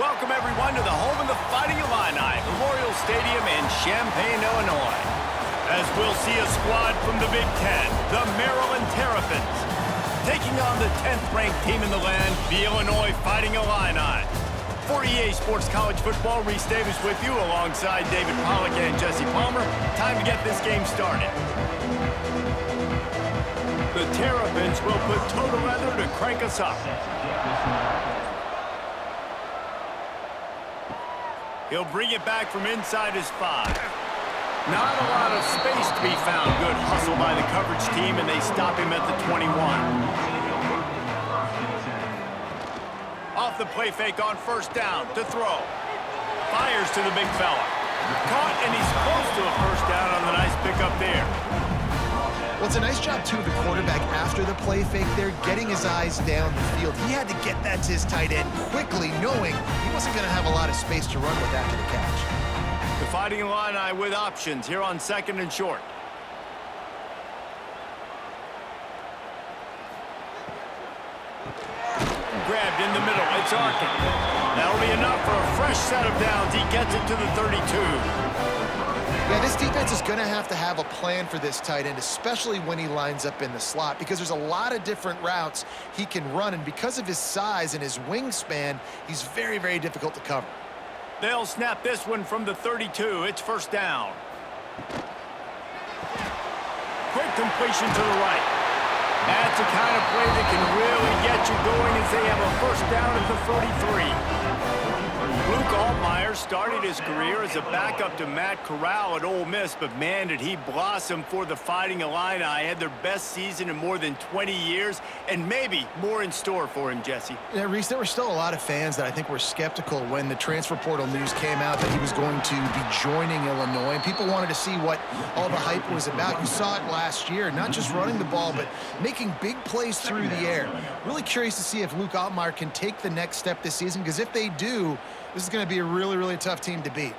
Welcome, everyone, to the home of the Fighting Illini, Memorial Stadium in Champaign, Illinois. As we'll see a squad from the Big Ten, the Maryland Terrapins, taking on the 10th-ranked team in the land, the Illinois Fighting Illini. For EA Sports College Football, Reese Davis with you alongside David Pollack and Jesse Palmer. Time to get this game started. The Terrapins will put total leather to crank us up. He'll bring it back from inside his 5. Not a lot of space to be found. Good hustle by the coverage team, and they stop him at the 21. Off the play fake on first down to throw. Fires to the big fella. Caught, and he's close to a first down on the nice pickup there. Well, it's a nice job, too, of the quarterback after the play fake there, getting his eyes down the field. He had to get that to his tight end quickly, knowing he wasn't going to have a lot of space to run with after the catch. The Fighting Illini with options here on 2nd and short. Grabbed in the middle. It's Arkin. That'll be enough for a fresh set of downs. He gets it to the 32. Yeah, this defense is going to have a plan for this tight end, especially when he lines up in the slot, because there's a lot of different routes he can run, and because of his size and his wingspan, he's very, very difficult to cover. They'll snap this one from the 32. It's first down. Quick completion to the right. That's the kind of play that can really get you going as they have a first down at the 33. Luke Altmaier started his career as a backup to Matt Corral at Ole Miss, but man, did he blossom for the Fighting Illini. Had their best season in more than 20 years, and maybe more in store for him, Jesse. Yeah, Reese, there were still a lot of fans that I think were skeptical when the transfer portal news came out that he was going to be joining Illinois, and people wanted to see what all the hype was about. You saw it last year, not just running the ball, but making big plays through the air. Really curious to see if Luke Altmaier can take the next step this season, because if they do, this is going to be a really, really tough team to beat.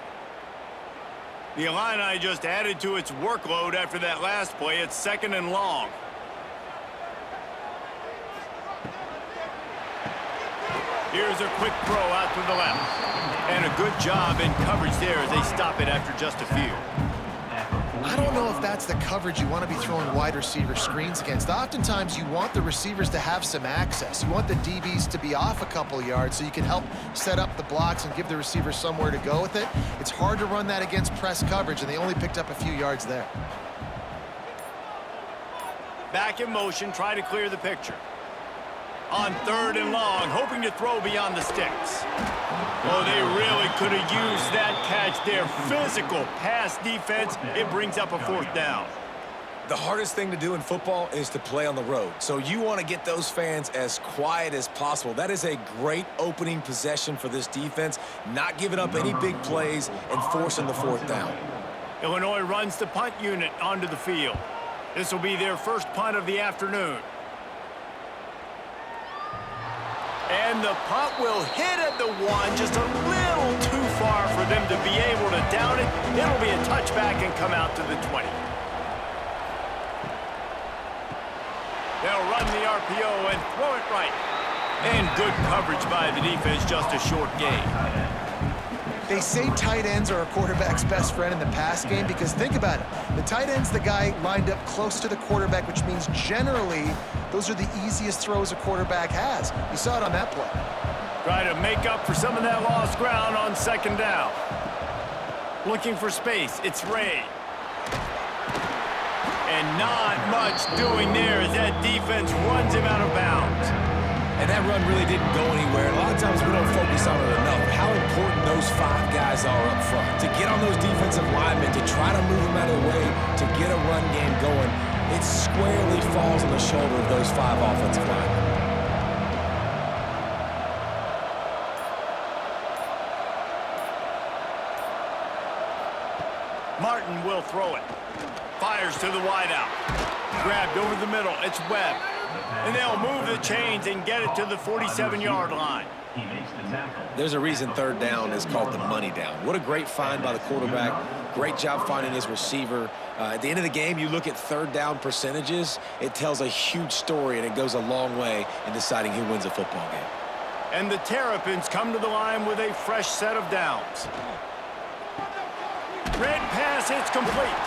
The Illini just added to its workload after that last play. It's 2nd and long. Here's a quick throw out to the left. And a good job in coverage there as they stop it after just a few. I don't know if that's the coverage you want to be throwing wide receiver screens against. Oftentimes, you want the receivers to have some access. You want the DBs to be off a couple yards so you can help set up the blocks and give the receivers somewhere to go with it. It's hard to run that against press coverage, and they only picked up a few yards there. Back in motion, try to clear the picture. On 3rd and long, hoping to throw beyond the sticks. Oh, they really could have used that catch there. Physical pass defense. It brings up a 4th down. The hardest thing to do in football is to play on the road. So you want to get those fans as quiet as possible. That is a great opening possession for this defense, not giving up any big plays and forcing the 4th down. Illinois runs the punt unit onto the field. This will be their first punt of the afternoon. And the punt will hit at the 1, just a little too far for them to be able to down it. It'll be a touchback and come out to the 20. They'll run the RPO and throw it right. And good coverage by the defense, just a short gain. They say tight ends are a quarterback's best friend in the pass game because think about it. The tight end's the guy lined up close to the quarterback, which means generally those are the easiest throws a quarterback has. You saw it on that play. Try to make up for some of that lost ground on 2nd down. Looking for space. It's Ray. And not much doing there as that defense runs him out of bounds. And that run really didn't go anywhere. A lot of times we don't focus on it enough, how important those 5 guys are up front. To get on those defensive linemen, to try to move them out of the way, to get a run game going, it squarely falls on the shoulder of those 5 offensive linemen. Martin will throw it. Fires to the wideout. Grabbed over the middle. It's Webb. And they'll move the chains and get it to the 47-yard line. There's a reason 3rd down is called the money down. What a great find by the quarterback. Great job finding his receiver. At the end of the game, you look at 3rd down percentages. It tells a huge story, and it goes a long way in deciding who wins a football game. And the Terrapins come to the line with a fresh set of downs. Red pass, it's complete.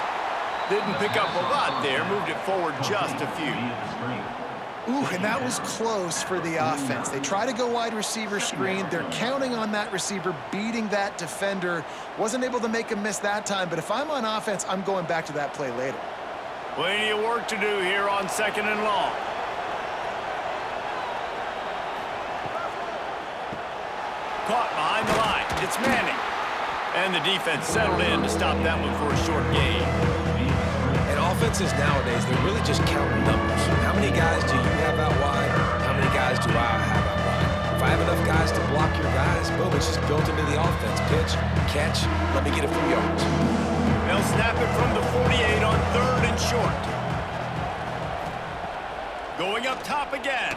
Didn't pick up a lot there, moved it forward just a few. Ooh, and that was close for the offense. They try to go wide receiver screen. They're counting on that receiver beating that defender. Wasn't able to make a miss that time, but if I'm on offense, I'm going back to that play later. Plenty of work to do here on 2nd and long. Caught behind the line. It's Manning. And the defense settled in to stop that one for a short gain. And offenses nowadays, they're really just counting numbers. How many guys do you have out wide? How many guys do I have out wide? If I have enough guys to block your guys, boom, it's just built into the offense. Pitch, catch, let me get a few yards. They'll snap it from the 48 on 3rd and short. Going up top again.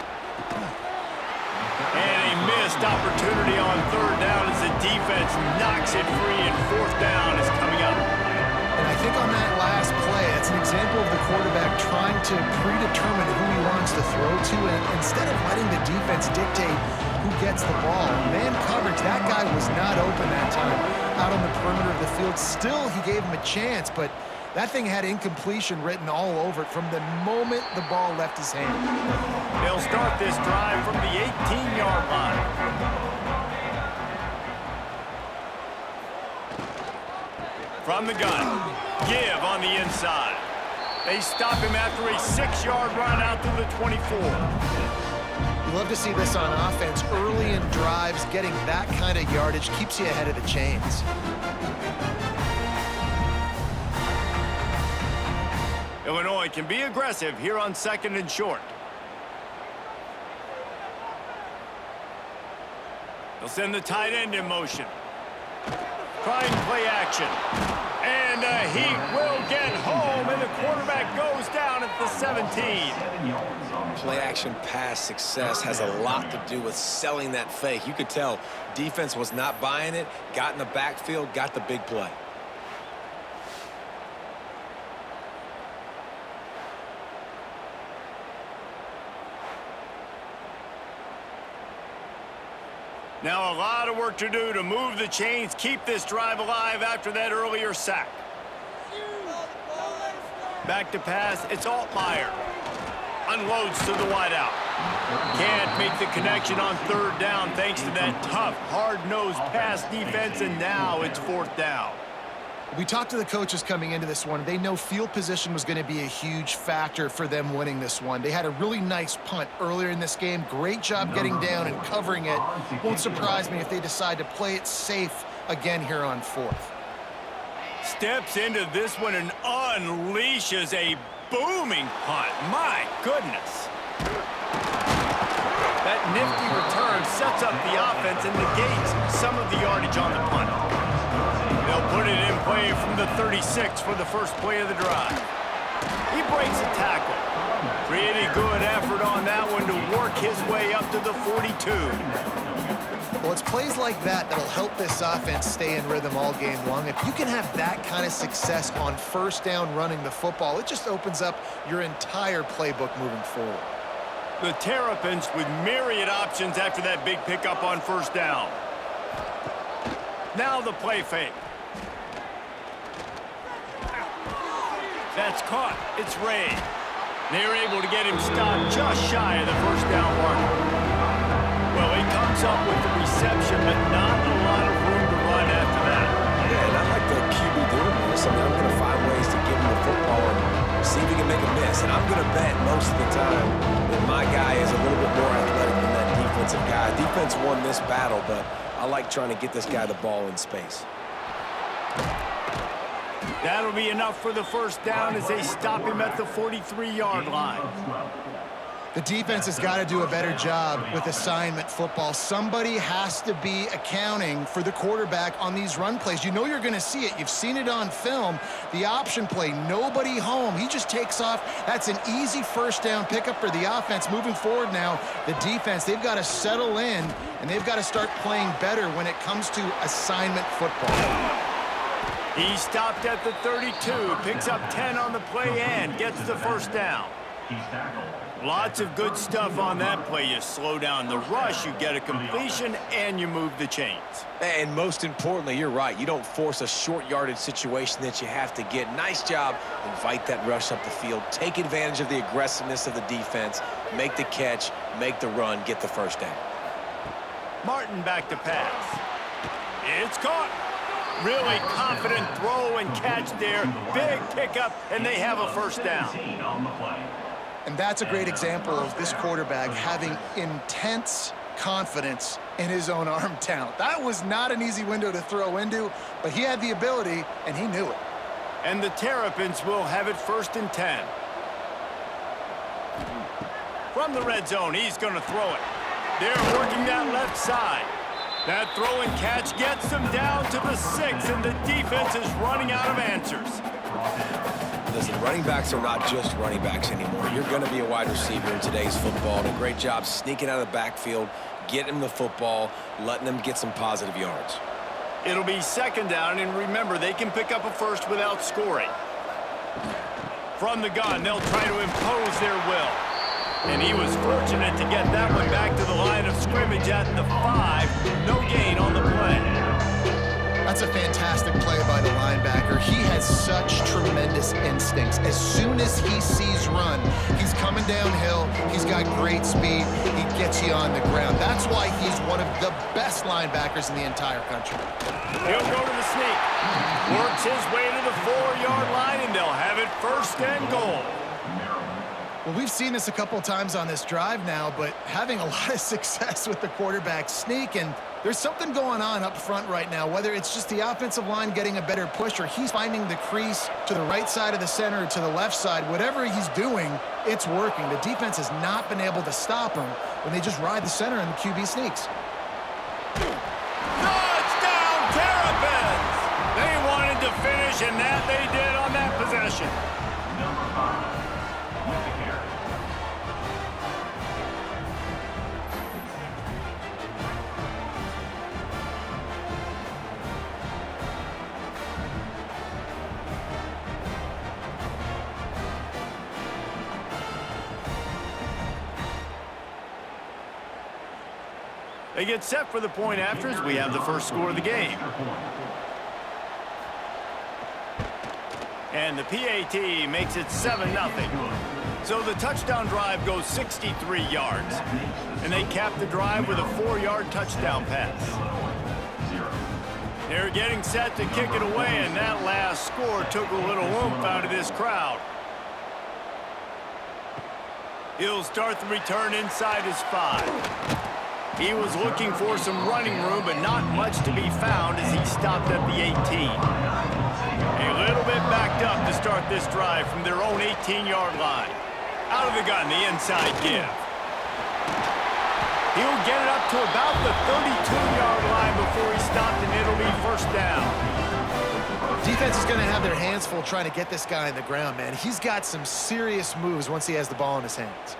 And a missed opportunity on 3rd down as the defense knocks it free, and 4th down is coming up. And I think on that last play, it's an example of the quarterback trying to predetermine who he wants to throw to, and instead of letting the defense dictate who gets the ball. Man coverage, that guy was not open that time out on the perimeter of the field. Still, he gave him a chance, but that thing had incompletion written all over it from the moment the ball left his hand. They'll start this drive from the 18-yard line. From the gun, give on the inside. They stop him after a 6-yard run out to the 24. You love to see this on offense. Early in drives, getting that kind of yardage keeps you ahead of the chains. Illinois can be aggressive here on 2nd and short. They'll send the tight end in motion. Trying play action. And he will get home, and the quarterback goes down at the 17. Play action pass success has a lot to do with selling that fake. You could tell defense was not buying it, got in the backfield, got the big play. Now a lot of work to do to move the chains, keep this drive alive after that earlier sack. Back to pass, it's Altmaier. Unloads to the wideout. Can't make the connection on 3rd down thanks to that tough, hard-nosed pass defense, and now it's 4th down. We talked to the coaches coming into this one. They know field position was going to be a huge factor for them winning this one. They had a really nice punt earlier in this game. Great job getting down and covering it. Won't surprise me if they decide to play it safe again here on 4th. Steps into this one and unleashes a booming punt. My goodness. That nifty return sets up the offense and negates some of the yardage on the punt. They'll put it in play from the 36 for the first play of the drive. He breaks a tackle. Pretty good effort on that one to work his way up to the 42. Well, it's plays like that that'll help this offense stay in rhythm all game long. If you can have that kind of success on 1st down running the football, it just opens up your entire playbook moving forward. The Terrapins with myriad options after that big pickup on 1st down. Now the play fake. That's caught. It's Ray. They're able to get him stopped just shy of the 1st down marker. Well, he comes up with the reception, but not a lot of room to run after that. Yeah, and I like the QB doing this. I mean, I'm going to find ways to give him the football and see if he can make a miss. And I'm going to bet most of the time that my guy is a little bit more athletic than that defensive guy. Defense won this battle, but I like trying to get this guy the ball in space. That'll be enough for the 1st down as they stop him at the 43-yard line. The defense has got to do a better job with assignment football. Somebody has to be accounting for the quarterback on these run plays. You know you're going to see it. You've seen it on film. The option play, nobody home. He just takes off. That's an easy 1st down pickup for the offense. Moving forward now, the defense, they've got to settle in, and they've got to start playing better when it comes to assignment football. He stopped at the 32, picks up 10 on the play and gets the 1st down. Lots of good stuff on that play. You slow down the rush, you get a completion, and you move the chains. And most importantly, you're right. You don't force a short yardage situation that you have to get. Nice job. Invite that rush up the field. Take advantage of the aggressiveness of the defense. Make the catch, make the run, get the first down. Martin back to pass. It's caught. Really confident throw and catch there. Big pickup, and they have a first down. And that's a great example of this quarterback having intense confidence in his own arm talent. That was not an easy window to throw into, but he had the ability, and he knew it. And the Terrapins will have it 1st and 10. From the red zone, he's going to throw it. They're working that left side. That throw and catch gets them down to the 6, and the defense is running out of answers. Listen, running backs are not just running backs anymore. You're going to be a wide receiver in today's football. And a great job sneaking out of the backfield, getting them the football, letting them get some positive yards. It'll be 2nd down, and remember, they can pick up a first without scoring. From the gun, they'll try to impose their will. And he was fortunate to get that one back to the line of scrimmage at the 5. No gain on the play. That's a fantastic play by the linebacker. He has such tremendous instincts. As soon as he sees run, he's coming downhill. He's got great speed. He gets you on the ground. That's why he's one of the best linebackers in the entire country. He'll go to the sneak. Works his way to the 4-yard line, and they'll have it 1st and goal. Well, we've seen this a couple times on this drive now, but having a lot of success with the quarterback sneak, and there's something going on up front right now, whether it's just the offensive line getting a better push or he's finding the crease to the right side of the center or to the left side. Whatever he's doing, it's working. The defense has not been able to stop him when they just ride the center and the QB sneaks. Touchdown, Terrapins! They wanted to finish, and that they did on that possession. They get set for the point after as we have the first score of the game. And the PAT makes it 7-0. So the touchdown drive goes 63 yards. And they cap the drive with a 4-yard touchdown pass. They're getting set to kick it away, and that last score took a little oomph out of this crowd. He'll start the return inside his 5. He was looking for some running room, but not much to be found as he stopped at the 18. A little bit backed up to start this drive from their own 18-yard line. Out of the gun, the inside give. He'll get it up to about the 32-yard line before he stopped, and it'll be 1st down. Defense is going to have their hands full trying to get this guy on the ground, man. He's got some serious moves once he has the ball in his hands.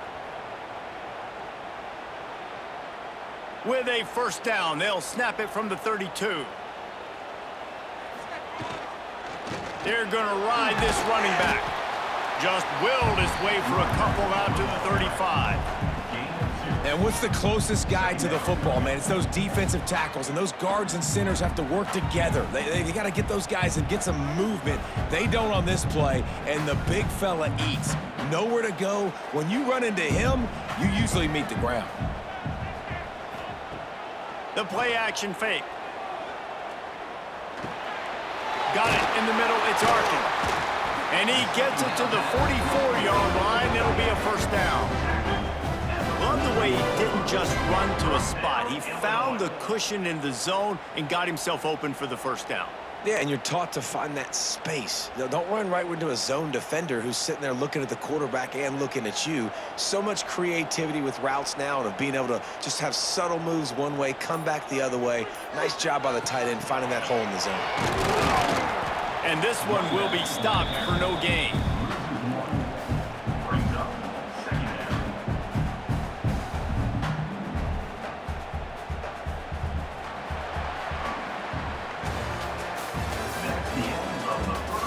With a 1st down, they'll snap it from the 32. They're going to ride this running back. Just willed his way for a couple out to the 35. And what's the closest guy to the football, man? It's those defensive tackles, and those guards and centers have to work together. They got to get those guys and get some movement. They don't on this play, and the big fella eats. Nowhere to go. When you run into him, you usually meet the ground. The play action fake. Got it in the middle. It's Arkin. And he gets it to the 44-yard line. It'll be a 1st down. Love the way he didn't just run to a spot. He found the cushion in the zone and got himself open for the 1st down. Yeah, and you're taught to find that space. Don't run right into a zone defender who's sitting there looking at the quarterback and looking at you. So much creativity with routes now and of being able to just have subtle moves one way, come back the other way. Nice job by the tight end finding that hole in the zone. And this one will be stopped for no gain.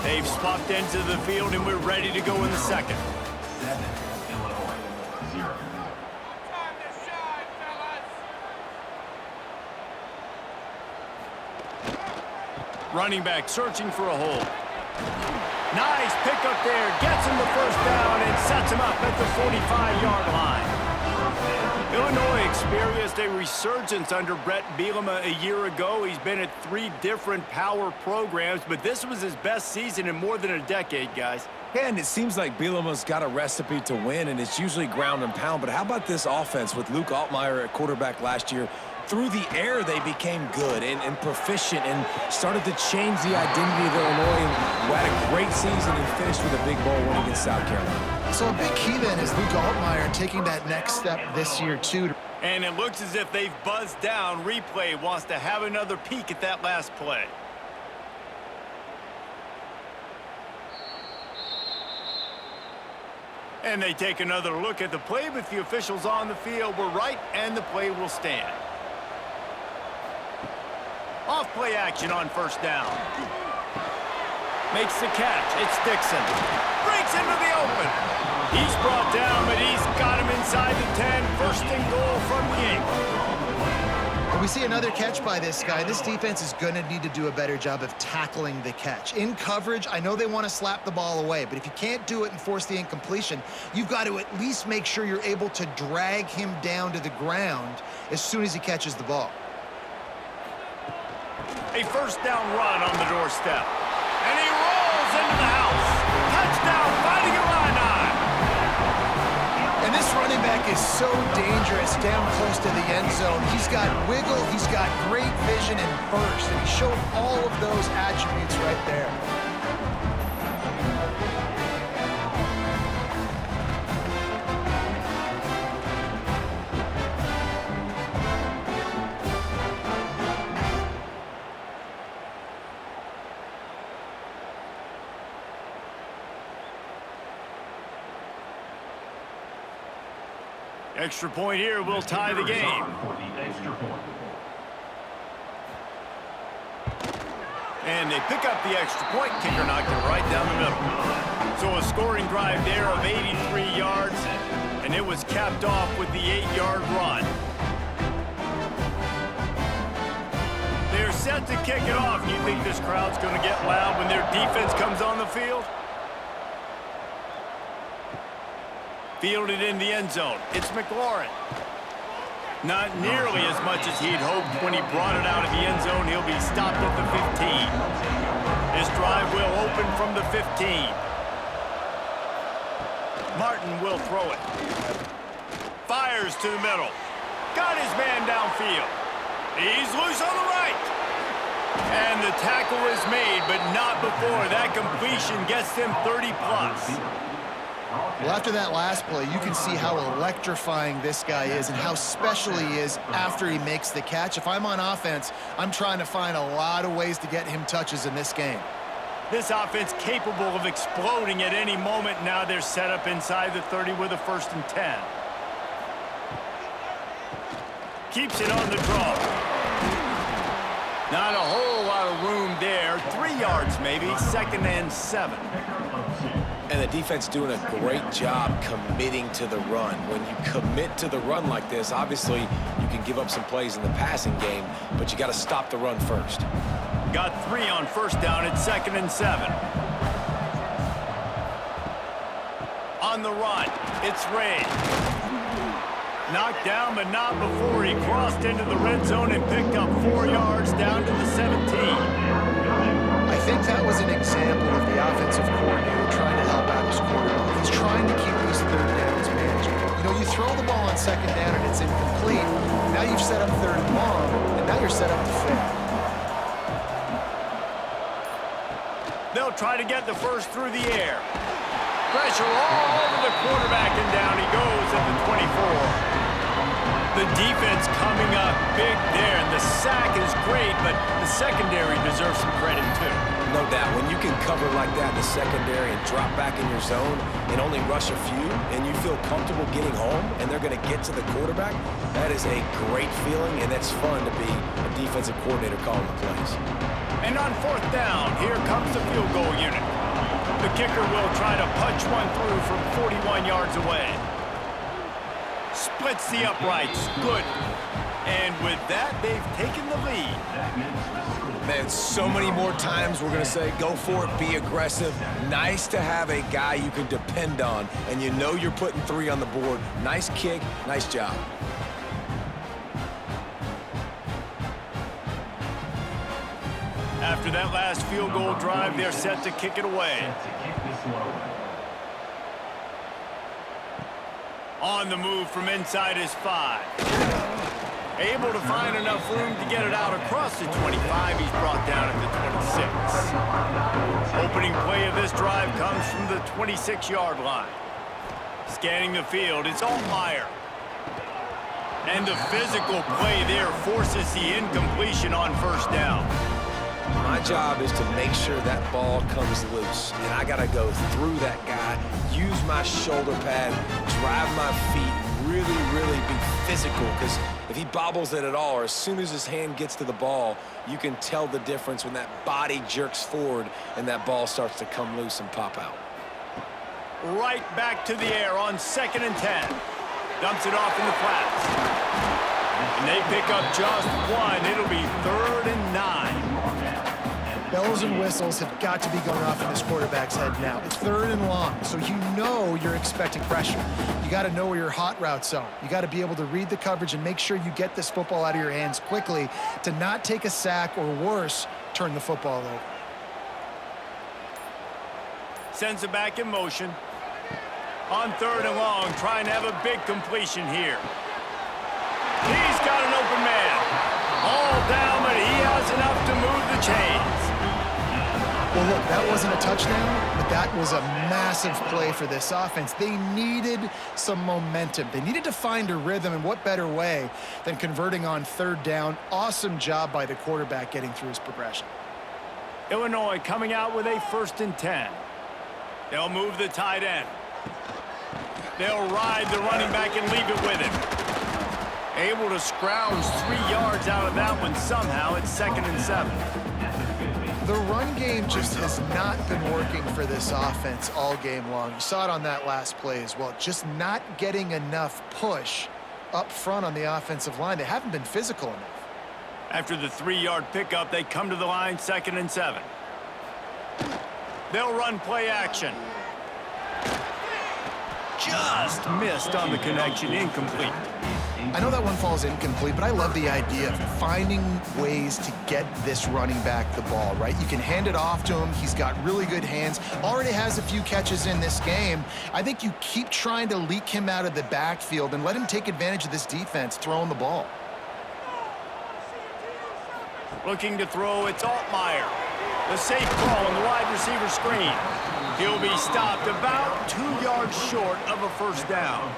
They've swapped into the field, and we're ready to go in the 2nd. Running back searching for a hole. Nice pickup there. Gets him the first down and sets him up at the 45-yard line. Illinois experienced a resurgence under Brett Bielema a year ago. He's been at 3 different power programs, but this was his best season in more than a decade, guys. Yeah, and it seems like Bielema's got a recipe to win, and it's usually ground and pound. But how about this offense with Luke Altmaier at quarterback last year? Through the air, they became good and proficient and started to change the identity of Illinois, who had a great season and finished with a big bowl win against South Carolina. So a big key then is Luke Altmaier taking that next step this year, too. And it looks as if they've buzzed down. Replay wants to have another peek at that last play. And they take another look at the play, but the officials on the field were right, and the play will stand. Off play action on first down. Makes the catch. It's Dixon. Breaks into the open. He's brought down, but he's got him inside the 10. First and goal from the 8. We see another catch by this guy. This defense is going to need to do a better job of tackling the catch. In coverage, I know they want to slap the ball away, but if you can't do it and force the incompletion, you've got to at least make sure you're able to drag him down to the ground as soon as he catches the ball. A first down run on the doorstep. And he rolls into the house. Touchdown, Fighting Illini. And this running back is so dangerous down close to the end zone. He's got wiggle, he's got great vision and burst, and he showed all of those attributes right there. Extra point here will tie the game. And they pick up the extra point. Kicker knocked it right down the middle. So a scoring drive there of 83 yards, and it was capped off with the 8-yard run. They're set to kick it off. You think this crowd's going to get loud when their defense comes on the field? Fielded in the end zone. It's McLaurin. Not nearly as much as he'd hoped when he brought it out of the end zone. He'll be stopped at the 15. This drive will open from the 15. Martin will throw it. Fires to the middle. Got his man downfield. He's loose on the right. And the tackle is made, but not before that completion gets them 30-plus. Well, after that last play, you can see how electrifying this guy is and how special he is after he makes the catch. If I'm on offense, I'm trying to find a lot of ways to get him touches in this game. This offense capable of exploding at any moment. Now they're set up inside the 30 with a 1st and 10. Keeps it on the draw. Not a whole lot of room there. 3 yards maybe, 2nd and 7. And the defense doing a great job committing to the run. When you commit to the run like this, obviously you can give up some plays in the passing game, but you got to stop the run first. Got 3 on first down at 2nd and 7. On the run, it's Ray. Knocked down, but not before he crossed into the red zone and picked up 4 yards down to the 17. I think that was an example of the offensive coordinator trying to help out his quarterback. He's trying to keep these 3rd downs manageable. You know, you throw the ball on 2nd down and it's incomplete. Now you've set up 3rd and long, and now you're set up to fail. They'll try to get the first through the air. Pressure all over the quarterback, and down he goes at the 24. The defense coming up big there, and the sack is great, but the secondary deserves some credit too. No doubt. When you can cover like that in the secondary and drop back in your zone and only rush a few, and you feel comfortable getting home, and they're going to get to the quarterback, that is a great feeling, and that's fun to be a defensive coordinator calling the plays. And on 4th down, here comes the field goal unit. The kicker will try to punch one through from 41 yards away. Splits the uprights. Good. And with that, they've taken the lead. Man, so many more times we're going to say, go for it, be aggressive. Nice to have a guy you can depend on, and you know you're putting 3 on the board. Nice kick, nice job. After that last field goal drive, they're set to kick it away. On the move from inside his 5. Able to find enough room to get it out across the 25. He's brought down at the 26. Opening play of this drive comes from the 26-yard line. Scanning the field, it's Altmaier. And the physical play there forces the incompletion on first down. My job is to make sure that ball comes loose, and I got to go through that guy, use my shoulder pad, drive my feet, really be physical, because if he bobbles it at all, or as soon as his hand gets to the ball, you can tell the difference when that body jerks forward and that ball starts to come loose and pop out. Right back to the air on 2nd and 10. Dumps it off in the flats. And they pick up just 1. It'll be 3rd and 9. Bells and whistles have got to be going off in this quarterback's head now. It's 3rd and long, so you know you're expecting pressure. You got to know where your hot routes are. You got to be able to read the coverage and make sure you get this football out of your hands quickly to not take a sack or worse, turn the football over. Sends it back in motion. On 3rd and long, trying to have a big completion here. He's got an open man. All down, but he has enough to move the chains. Well, look, that wasn't a touchdown, but that was a massive play for this offense. They needed some momentum. They needed to find a rhythm, and what better way than converting on 3rd down. Awesome job by the quarterback getting through his progression. Illinois coming out with a 1st and 10. They'll move the tight end. They'll ride the running back and leave it with him. Able to scrounge 3 yards out of that one somehow. It's 2nd and 7. The run game just has not been working for this offense all game long. You saw it on that last play as well. Just not getting enough push up front on the offensive line. They haven't been physical enough. After the 3-yard pickup, they come to the line, 2nd and 7. They'll run play action. Just missed on the connection, incomplete. I know that one falls incomplete, but I love the idea of finding ways to get this running back the ball, right? You can hand it off to him. He's got really good hands. Already has a few catches in this game. I think you keep trying to leak him out of the backfield and let him take advantage of this defense throwing the ball. Looking to throw, it's Altmaier. The safe call on the wide receiver screen. He'll be stopped about 2 yards short of a 1st down.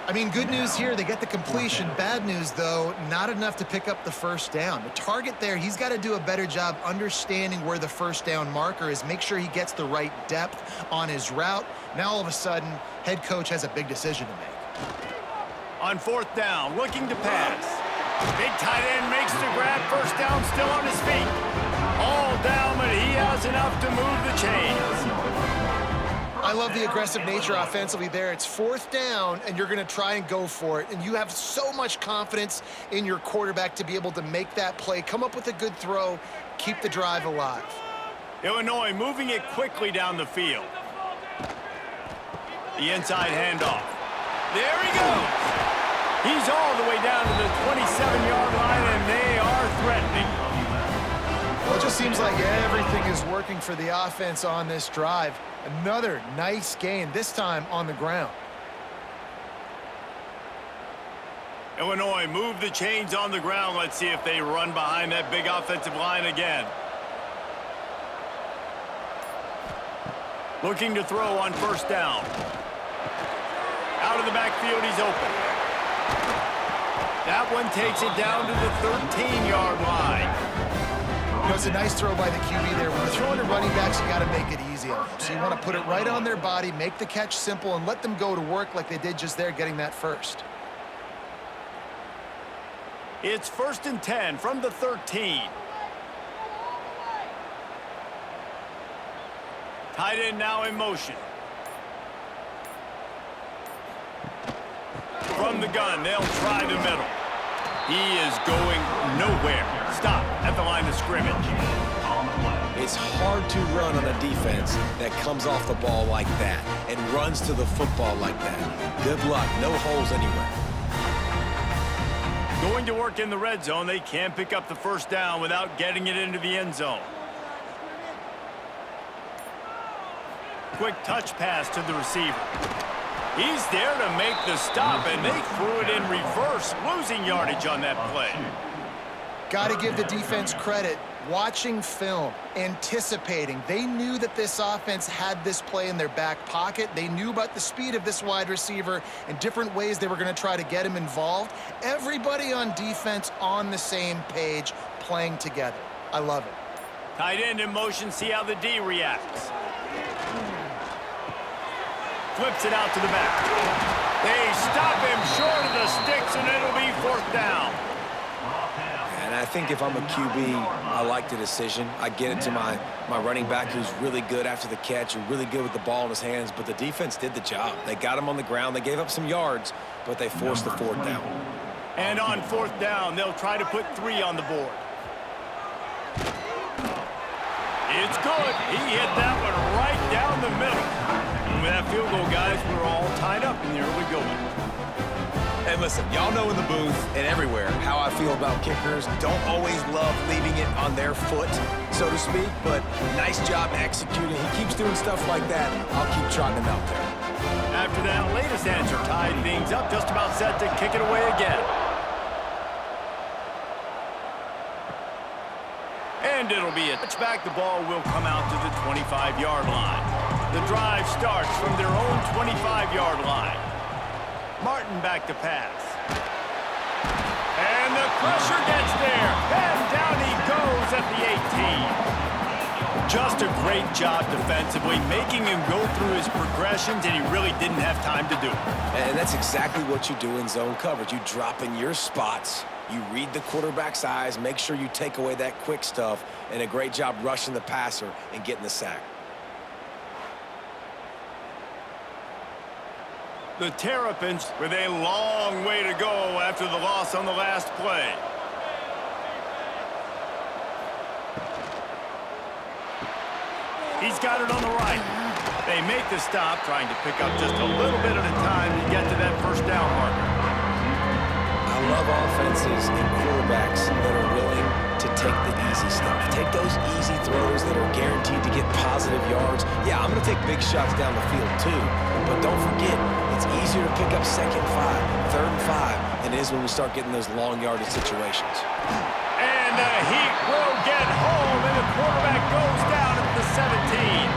I mean, good news here, they get the completion. Bad news, though, not enough to pick up the 1st down. The target there, he's got to do a better job understanding where the 1st down marker is, make sure he gets the right depth on his route. Now, all of a sudden, head coach has a big decision to make. On 4th down, looking to pass. Big tight end makes the grab, 1st down, still on his feet. All down, but he has enough to move the chains. I love the aggressive nature offensively there. It's 4th down, and you're going to try and go for it. And you have so much confidence in your quarterback to be able to make that play, come up with a good throw, keep the drive alive. Illinois moving it quickly down the field. The inside handoff. There he goes. He's all the way down to the 27-yard line, and they are threatening. Well, it just seems like everything is working for the offense on this drive. Another nice gain, this time on the ground. Illinois move the chains on the ground. Let's see if they run behind that big offensive line again. Looking to throw on 1st down. Out of the backfield, he's open. That one takes it down to the 13-yard line. You know, it's a nice throw by the QB there. When you're throwing to running backs, you got to make it easy on them. So you want to put it right on their body, make the catch simple, and let them go to work like they did just there, getting that 1st. It's 1st and 10 from the 13. Tight end now in motion. From the gun, they'll try the middle. He is going nowhere. Stop at the line of scrimmage. It's hard to run on a defense that comes off the ball like that and runs to the football like that. Good luck. No holes anywhere. Going to work in the red zone. They can't pick up the first down without getting it into the end zone. Quick touch pass to the receiver. He's there to make the stop, and they threw it in reverse, losing yardage on that play. Got to give the defense credit. Watching film, anticipating. They knew that this offense had this play in their back pocket. They knew about the speed of this wide receiver and different ways they were going to try to get him involved. Everybody on defense on the same page, playing together. I love it. Tight end in motion, see how the D reacts. Flips it out to the back. They stop him short of the sticks, and it'll be fourth down. And I think if I'm a QB, I like the decision. I get it to my running back who's really good after the catch, who's really good with the ball in his hands, but the defense did the job. They got him on the ground. They gave up some yards, but they forced the fourth down. And on fourth down, they'll try to put 3 on the board. It's good. He hit that one right down the middle. And with that field goal, guys, we're all tied up in the early going. And listen, y'all know in the booth and everywhere how I feel about kickers. Don't always love leaving it on their foot, so to speak, but nice job executing. He keeps doing stuff like that. I'll keep trotting him out there. After that latest answer tied things up, just about set to kick it away again. And it'll be a touchback. The ball will come out to the 25-yard line. The drive starts from their own 25-yard line. Martin back to pass. And the pressure gets there. And down he goes at the 18. Just a great job defensively, making him go through his progressions, and he really didn't have time to do it. And that's exactly what you do in zone coverage. You drop in your spots. You read the quarterback's eyes, make sure you take away that quick stuff, and a great job rushing the passer and getting the sack. The Terrapins with a long way to go after the loss on the last play. He's got it on the right. They make the stop, trying to pick up just a little bit at a time to get to that first down marker. I love offenses and quarterbacks that are willing to take the easy stuff. Take those easy throws that are guaranteed to get positive yards. Yeah, I'm going to take big shots down the field too, but don't forget, it's easier to pick up 2nd and 5, 3rd and 5 than it is when we start getting those long yardage situations. And the Heat will get home, and the quarterback goes down at the 17.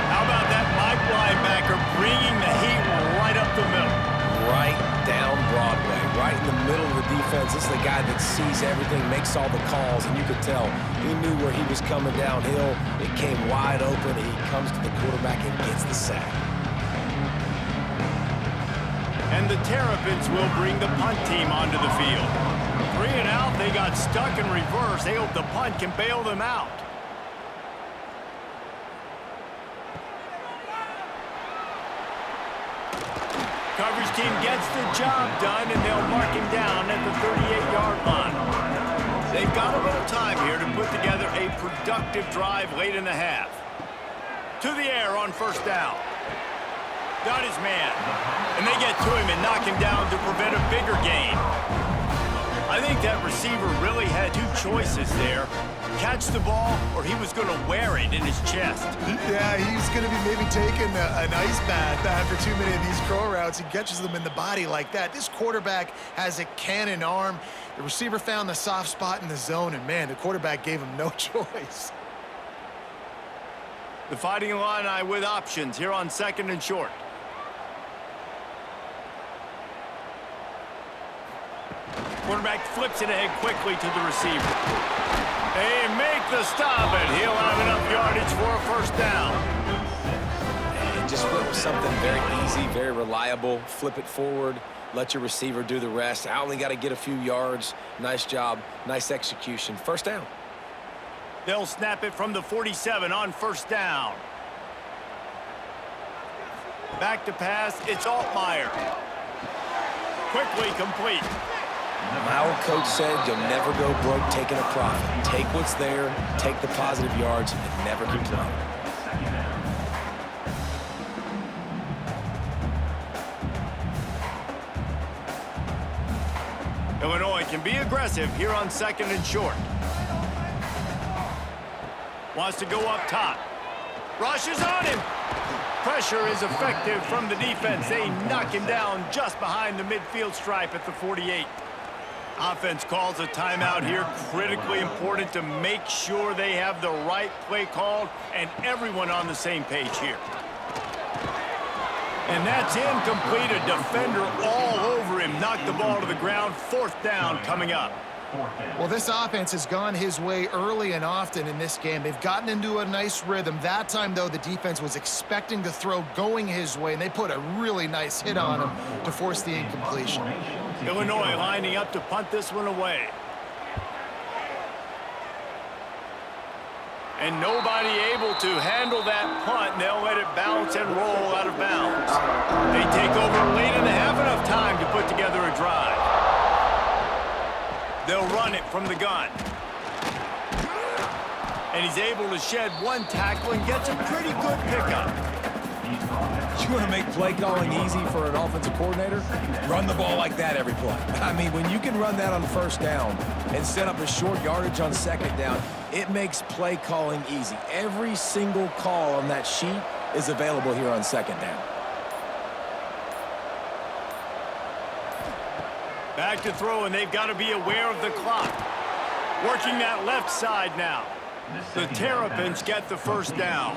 How about that Mike linebacker bringing the Heat right up the middle? Right down Broadway, right in the middle of the defense. This is the guy that sees everything, makes all the calls, and you could tell he knew where he was coming downhill. It came wide open, and he comes to the quarterback and gets the sack. And the Terrapins will bring the punt team onto the field. 3 and out, they got stuck in reverse. They hope the punt can bail them out. Coverage team gets the job done, and they'll mark him down at the 38-yard line. They've got a little time here to put together a productive drive late in the half. To the air on first down. Got his man. And they get to him and knock him down to prevent a bigger gain. I think that receiver really had 2 choices there. Catch the ball, or he was going to wear it in his chest. Yeah, he's going to be maybe taking an ice bath after too many of these crow routes. He catches them in the body like that. This quarterback has a cannon arm. The receiver found the soft spot in the zone, and, man, the quarterback gave him no choice. The Fighting Illini with options here on 2nd and short. Quarterback flips it ahead quickly to the receiver. They make the stop, and he'll have enough yardage for a first down. And just went with something very easy, very reliable. Flip it forward, let your receiver do the rest. I only got to get a few yards. Nice job, nice execution. First down. They'll snap it from the 47 on first down. Back to pass, it's Altmaier. Quickly complete. My old coach said you'll never go broke taking a profit. Take what's there, take the positive yards, and never complain. Illinois can be aggressive here on 2nd and short. Wants to go up top. Rushes on him. Pressure is effective from the defense. They knock him down just behind the midfield stripe at the 48. Offense calls a timeout here. Critically important to make sure they have the right play called and everyone on the same page here. And that's incomplete. A defender all over him. Knocked the ball to the ground. 4th down coming up. Well, this offense has gone his way early and often in this game. They've gotten into a nice rhythm. That time, though, the defense was expecting the throw going his way, and they put a really nice hit on him to force the incompletion. Illinois lining up to punt this one away. And nobody able to handle that punt, and they'll let it bounce and roll out of bounds. They take over late and have enough time to put together a drive. They'll run it from the gun. And he's able to shed one tackle and gets a pretty good pickup. You want to make play calling easy for an offensive coordinator? Run the ball like that every play. I mean, when you can run that on 1st down and set up a short yardage on 2nd down, it makes play calling easy. Every single call on that sheet is available here on 2nd down. Back to throw, and they've got to be aware of the clock. Working that left side now. The Terrapins get the 1st down.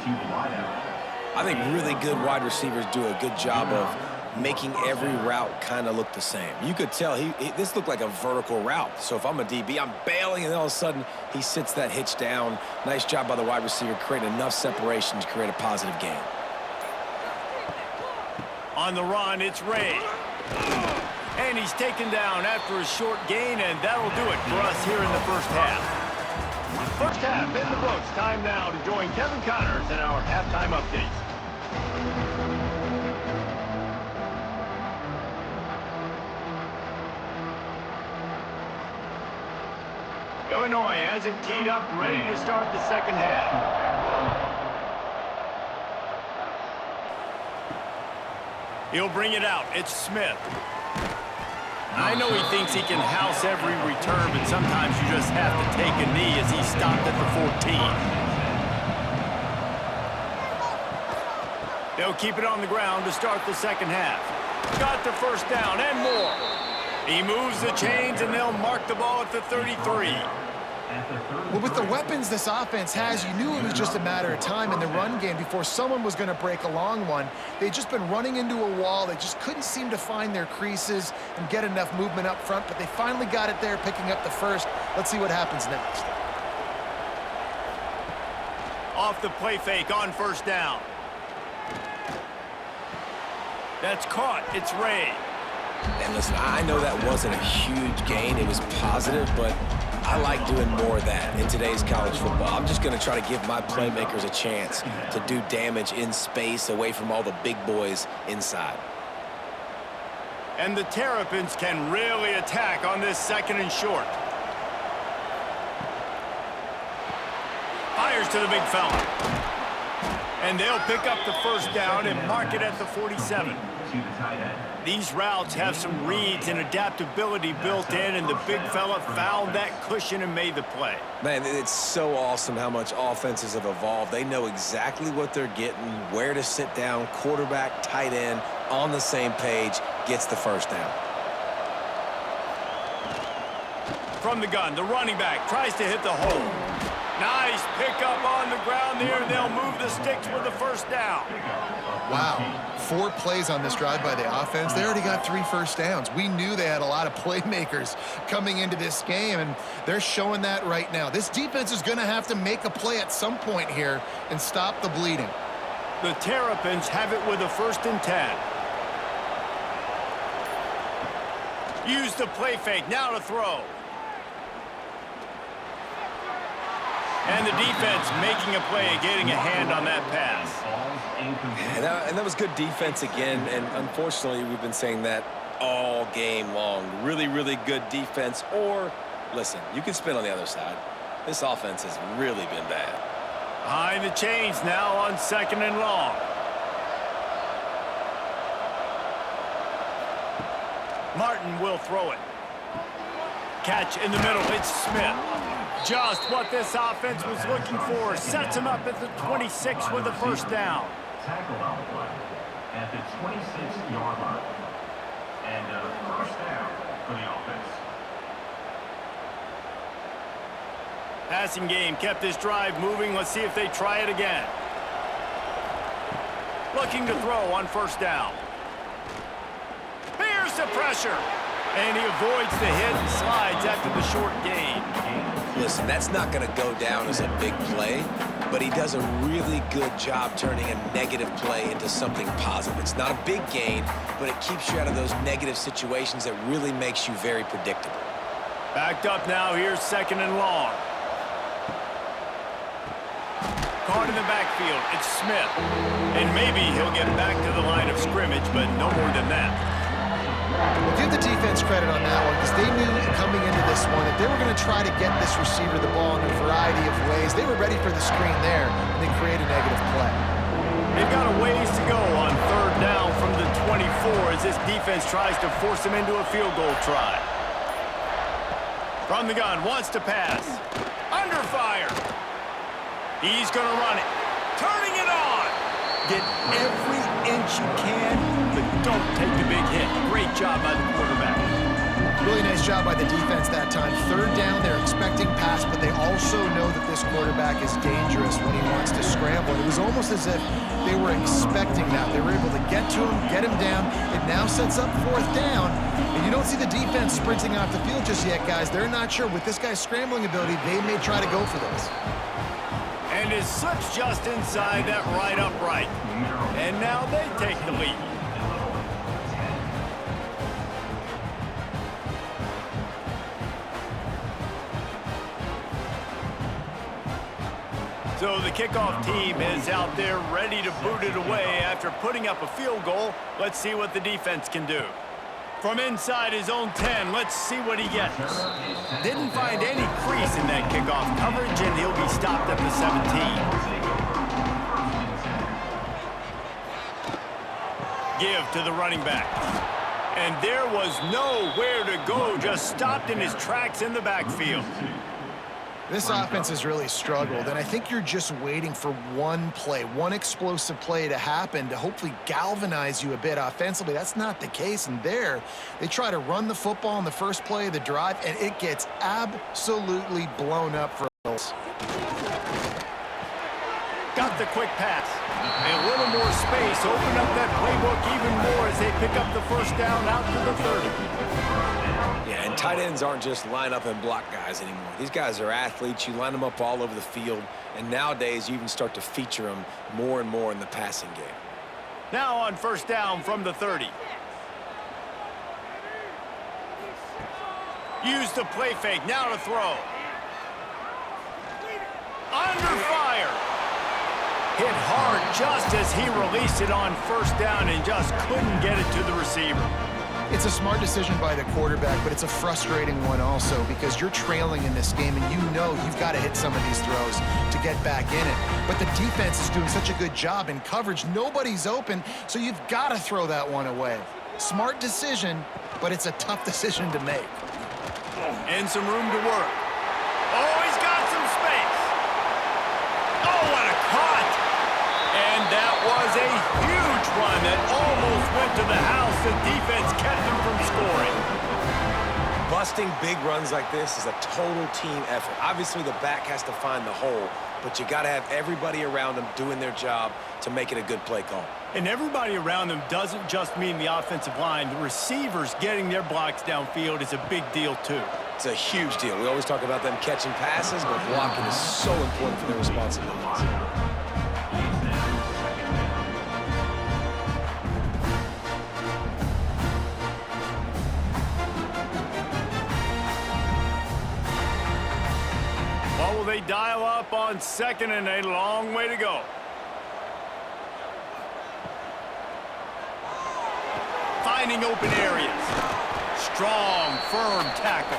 I think really good wide receivers do a good job of making every route kind of look the same. You could tell this looked like a vertical route. So if I'm a DB, I'm bailing, and all of a sudden he sits that hitch down. Nice job by the wide receiver, creating enough separation to create a positive gain. On the run, it's Ray. And he's taken down after a short gain, and that'll do it for us here in the 1st half. 1st half in the books. Time now to join Kevin Connors in our halftime update. Illinois has it teed up, ready to start the 2nd half. He'll bring it out. It's Smith. I know he thinks he can house every return, but sometimes you just have to take a knee as he stopped at the 14. They'll keep it on the ground to start the 2nd half. Got the 1st down and more. He moves the chains, and they'll mark the ball at the 33. Well, with the weapons this offense has, you knew it was just a matter of time in the run game before someone was going to break a long one. They'd just been running into a wall. They just couldn't seem to find their creases and get enough movement up front, but they finally got it there, picking up the 1st. Let's see what happens next. Off the play fake on 1st down. That's caught. It's Ray. And listen, I know that wasn't a huge gain. It was positive, but I like doing more of that in today's college football. I'm just going to try to give my playmakers a chance to do damage in space away from all the big boys inside. And the Terrapins can really attack on this 2nd and short. Fires to the big fella. And they'll pick up the 1st down and mark it at the 47. These routes have some reads and adaptability built in, and the big fella found that cushion and made the play. Man, it's so awesome how much offenses have evolved. They know exactly what they're getting, where to sit down, quarterback, tight end, on the same page, gets the 1st down. From the gun, the running back tries to hit the hole. Nice pickup on the ground there. They'll move the sticks with the 1st down. Wow. 4 plays on this drive by the offense. They already got 3 1st downs. We knew they had a lot of playmakers coming into this game, and they're showing that right now. This defense is going to have to make a play at some point here and stop the bleeding. The Terrapins have it with a 1st and 10. Use the play fake. Now to throw. And the defense making a play and getting a hand on that pass. And that was good defense again, and unfortunately we've been saying that all game long. Really, really good defense. Or, listen, you can spin on the other side. This offense has really been bad. Behind the chains now on 2nd and long. Martin will throw it. Catch in the middle. It's Smith. Just what this offense was looking for. Sets him up at the 26 with a first down. Tackled on the play at the 26-yard line. And first down for the offense. Passing game kept this drive moving. Let's see if they try it again. Looking to throw on first down. Here's the pressure. And he avoids the hit and slides after the short gain. Listen, that's not going to go down as a big play, but he does a really good job turning a negative play into something positive. It's not a big gain, but it keeps you out of those negative situations that really makes you very predictable. Backed up now. Here's 2nd and long. Caught in the backfield. It's Smith. And maybe he'll get back to the line of scrimmage, but no more than that. Well, give the defense credit on that one because they knew coming into this one that they were going to try to get this receiver the ball in a variety of ways. They were ready for the screen there, and they create a negative play. They've got a ways to go on 3rd down from the 24 as this defense tries to force them into a field goal try. From the gun, wants to pass. Under fire. He's going to run it. Turning it on. Get every inch you can, but don't take the big hit. Great job by the quarterback. Really nice job by the defense that time. 3rd down, they're expecting pass, but they also know that this quarterback is dangerous when he wants to scramble. It was almost as if they were expecting that. They were able to get to him, get him down. It now sets up 4th down, and you don't see the defense sprinting off the field just yet, guys. They're not sure. With this guy's scrambling ability, they may try to go for this. And it slips just inside that right upright. And now they take the lead. So the kickoff team is out there ready to boot it away after putting up a field goal. Let's see what the defense can do. From inside his own 10, let's see what he gets. Didn't find any crease in that kickoff coverage, and he'll be stopped at the 17. Give to the running back. And there was nowhere to go, just stopped in his tracks in the backfield. This offense has really struggled, and I think you're just waiting for one play, one explosive play to happen to hopefully galvanize you a bit offensively. That's not the case, and there, they try to run the football in the first play of the drive, and it gets absolutely blown up for us. Got the quick pass. A little more space, open up that playbook even more as they pick up the first down out to the 30. Yeah, and tight ends aren't just line up and block guys anymore. These guys are athletes. You line them up all over the field, and nowadays you even start to feature them more and more in the passing game. Now on first down from the 30. Use the play fake, now to throw. Under fire. Hit hard just as he released it on first down and just couldn't get it to the receiver. It's a smart decision by the quarterback, but it's a frustrating one also because you're trailing in this game and you know you've got to hit some of these throws to get back in it. But the defense is doing such a good job in coverage. Nobody's open, so you've got to throw that one away. Smart decision, but it's a tough decision to make. And some room to work. Oh, he's got some space. Oh, what a cut. And that was a huge run that almost went to the house. The defense kept him from scoring. Busting big runs like this is a total team effort. Obviously, the back has to find the hole, but you got to have everybody around them doing their job to make it a good play call. And everybody around them doesn't just mean the offensive line. The receivers getting their blocks downfield is a big deal, too. It's a huge deal. We always talk about them catching passes, but blocking is so important for their responsibilities. What will they dial up on second and a long way to go? 5 finding open areas. Strong, firm tackle.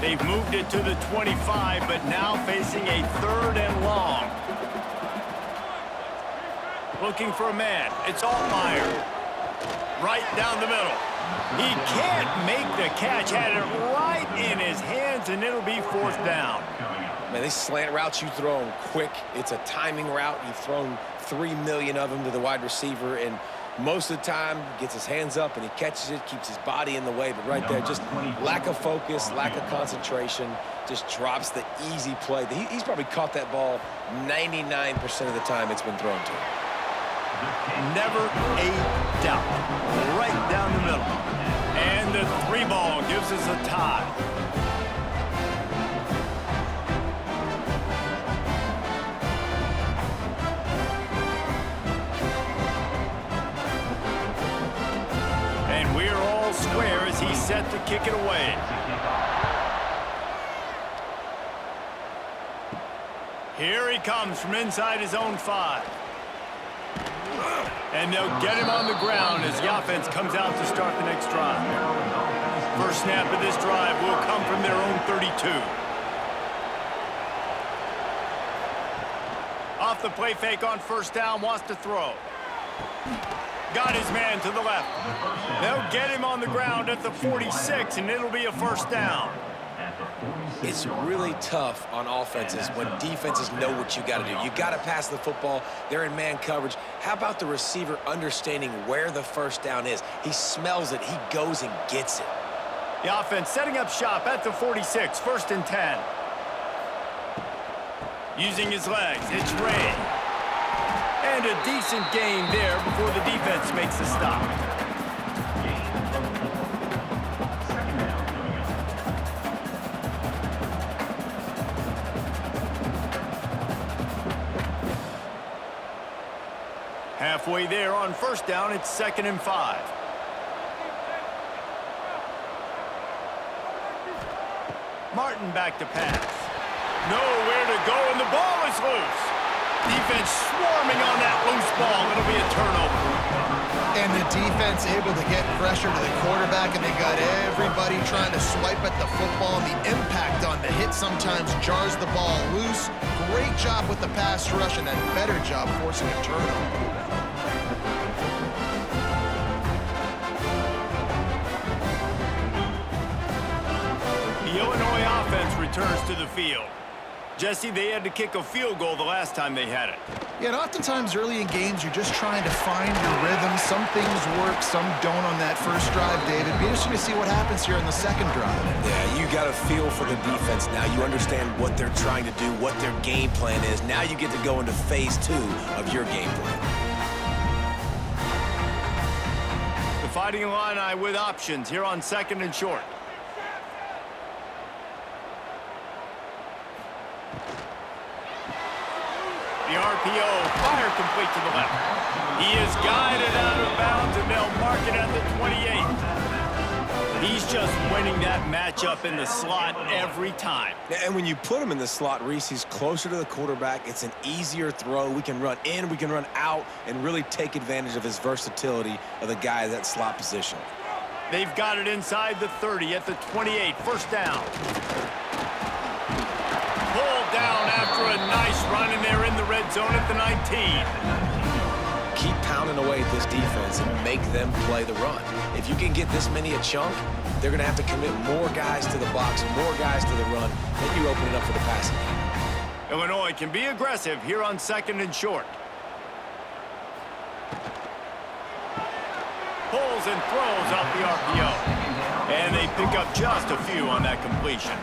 They've moved it to the 25, but now facing a 3rd and long. Looking for a man. It's Altmaier. Right down the middle. He can't make the catch. Had it right in his hands, and it'll be 4th down. Man, these slant routes, you throw them quick. It's a timing route. You've thrown 3 million of them to the wide receiver, and most of the time, gets his hands up and he catches it, keeps his body in the way. But right there, just lack of focus, lack of concentration, just drops the easy play. He's probably caught that ball 99% of the time it's been thrown to him. Never a doubt. Right down the middle. And the 3 ball gives us a tie. And we're all square as he's set to kick it away. Here he comes from inside his own 5. And they'll get him on the ground as the offense comes out to start the next drive. First snap of this drive will come from their own 32. Off the play fake on 1st down, wants to throw. Got his man to the left. They'll get him on the ground at the 46, and it'll be a 1st down. It's really tough on offenses when defenses know what you got to do. You got to pass the football. They're in man coverage. How about the receiver understanding where the 1st down is? He smells it. He goes and gets it. The offense setting up shop at the 46, 1st and 10. Using his legs, it's Ray. And a decent gain there before the defense makes the stop. Halfway there on 1st down, it's 2nd and 5. Martin back to pass. Nowhere to go, and the ball is loose. Defense swarming on that loose ball. It'll be a turnover. And the defense able to get pressure to the quarterback, and they got everybody trying to swipe at the football, and the impact on the hit sometimes jars the ball loose. Great job with the pass rush, and a better job forcing a turnover. The Illinois offense returns to the field. Jesse, they had to kick a field goal the last time they had it. Yeah, and oftentimes early in games, you're just trying to find your rhythm. Some things work, some don't on that first drive, David. Be interesting to see what happens here in the second drive. Yeah, you got a feel for the defense now. You understand what they're trying to do, what their game plan is. Now you get to go into phase 2 of your game plan. The Fighting Illini with options here on 2nd and short. The RPO, fire complete to the left. He is guided out of bounds, and they'll mark it at the 28. He's just winning that matchup in the slot every time. And when you put him in the slot, Reese, he's closer to the quarterback. It's an easier throw. We can run in, we can run out, and really take advantage of his versatility of the guy at that slot position. They've got it inside the 30 at the 28, 1st down. Pulled down after a nice run, and they're in the red zone at the 19. Keep pounding away at this defense and make them play the run. If you can get this many a chunk, they're going to have to commit more guys to the box, more guys to the run, then you open it up for the passing game. Illinois can be aggressive here on 2nd and short. Pulls and throws off the RPO. And they pick up just a few on that completion.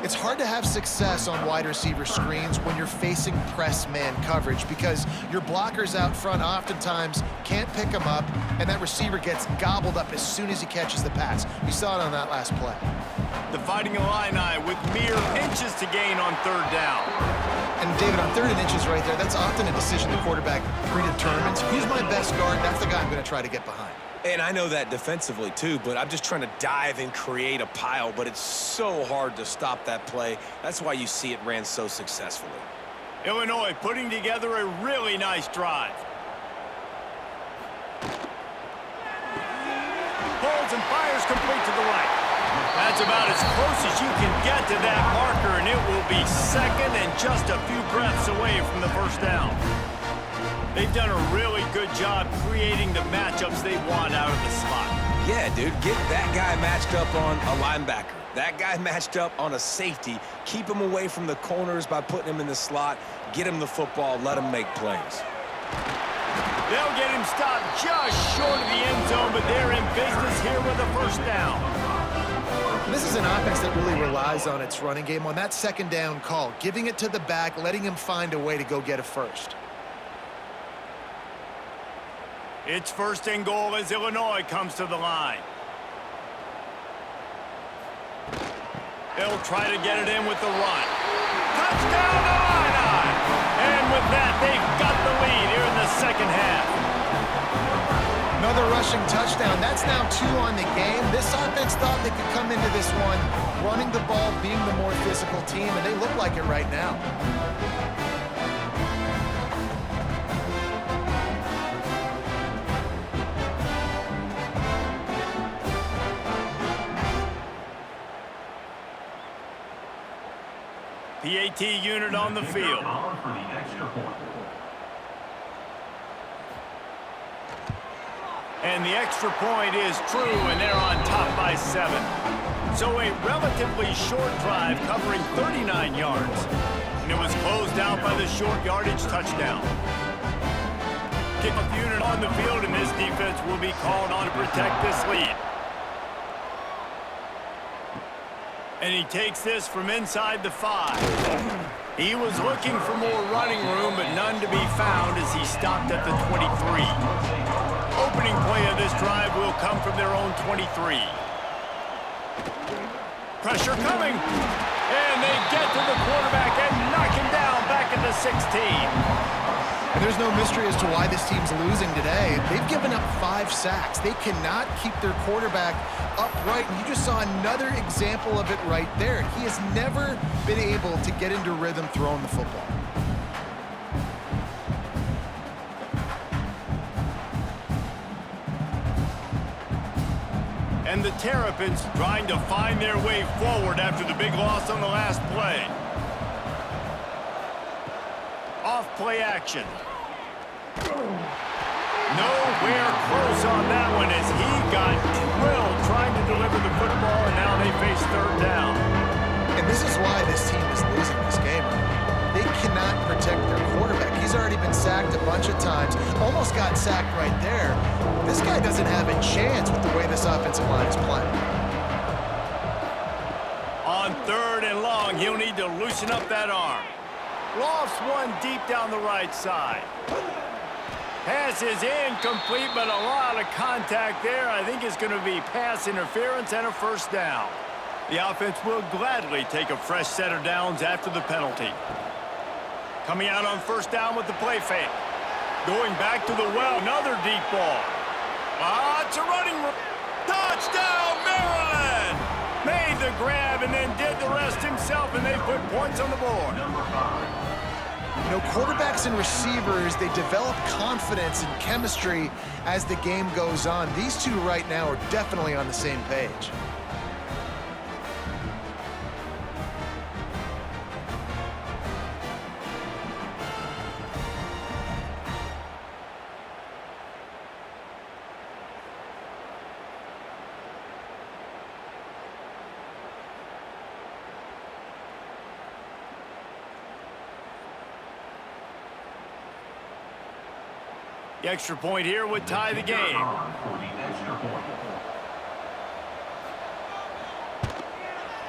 It's hard to have success on wide receiver screens when you're facing press man coverage because your blockers out front oftentimes can't pick them up, and that receiver gets gobbled up as soon as he catches the pass. We saw it on that last play. The Fighting Illini with mere inches to gain on 3rd down. And David, on 3rd and inches right there, that's often a decision the quarterback predetermines. Who's my best guard? That's the guy I'm going to try to get behind. And I know that defensively, too, but I'm just trying to dive and create a pile, but it's so hard to stop that play. That's why you see it ran so successfully. Illinois putting together a really nice drive. Pulls and fires complete to the right. That's about as close as you can get to that marker, and it will be second and just a few breaths away from the first down. They've done a really good job creating the matchups they want out of the slot. Yeah, dude, get that guy matched up on a linebacker. That guy matched up on a safety. Keep him away from the corners by putting him in the slot. Get him the football. Let him make plays. They'll get him stopped just short of the end zone, but they're in business here with a first down. This is an offense that really relies on its running game on that second down call, giving it to the back, letting him find a way to go get a first. It's first and goal as Illinois comes to the line. They'll try to get it in with the run. Touchdown, Illini! And with that, they've got the lead here in the second half. Another rushing touchdown. That's now 2 on the game. This offense thought they could come into this one running the ball, being the more physical team, and they look like it right now. PAT unit on the field. And the extra point is true, and they're on top by 7. So a relatively short drive covering 39 yards. And it was closed out by the short yardage touchdown. Kickoff unit on the field, and this defense will be called on to protect this lead. And he takes this from inside the 5. He was looking for more running room, but none to be found as he stopped at the 23. Opening play of this drive will come from their own 23. Pressure coming. And they get to the quarterback and knock him down back at the 16. And there's no mystery as to why this team's losing today. They've given up 5 sacks. They cannot keep their quarterback upright, and you just saw another example of it right there. He has never been able to get into rhythm throwing the football. And the Terrapins trying to find their way forward after the big loss on the last play. Off play action. Nowhere close on that one as he got drilled trying to deliver the football, and now they face third down. And this is why this team is losing this game. They cannot protect their quarterback. He's already been sacked a bunch of times. Almost got sacked right there. This guy doesn't have a chance with the way this offensive line is playing. On third and long, he'll need to loosen up that arm. Lofts one deep down the right side. Pass is incomplete, but a lot of contact there. I think it's going to be pass interference and a first down. The offense will gladly take a fresh set of downs after the penalty. Coming out on first down with the play fake. Going back to the well, another deep ball. It's a running touchdown, Maryland! Made the grab and then did the rest himself, and they put points on the board. You know, quarterbacks and receivers, they develop confidence and chemistry as the game goes on. These two right now are definitely on the same page. The extra point here would tie the game.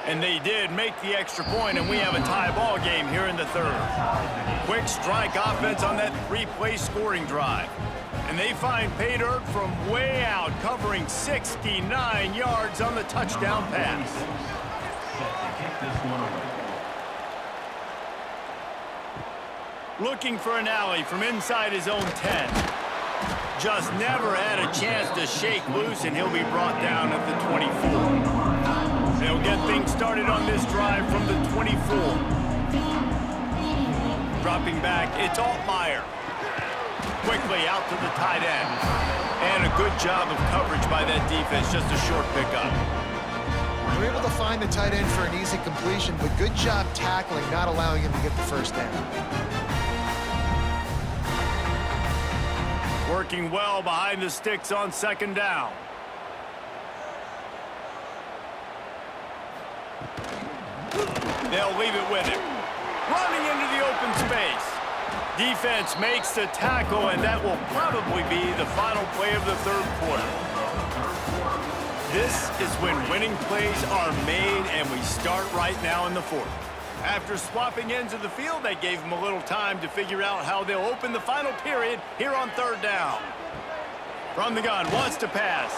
And they did make the extra point, and we have a tie ball game here in the third. Quick strike offense on that 3-play scoring drive. And they find pay dirt from way out, covering 69 yards on the touchdown pass. Looking for an alley from inside his own 10. Just never had a chance to shake loose, and he'll be brought down at the 24. They'll get things started on this drive from the 24. Dropping back, it's Altmaier. Quickly out to the tight end. And a good job of coverage by that defense, just a short pickup. They're able to find the tight end for an easy completion, but good job tackling, not allowing him to get the first down. Working well behind the sticks on second down. They'll leave it with him. Running into the open space. Defense makes the tackle, and that will probably be the final play of the third quarter. This is when winning plays are made, and we start right now in the fourth. After swapping ends of the field, they gave him a little time to figure out how they'll open the final period here on third down. From the gun, wants to pass.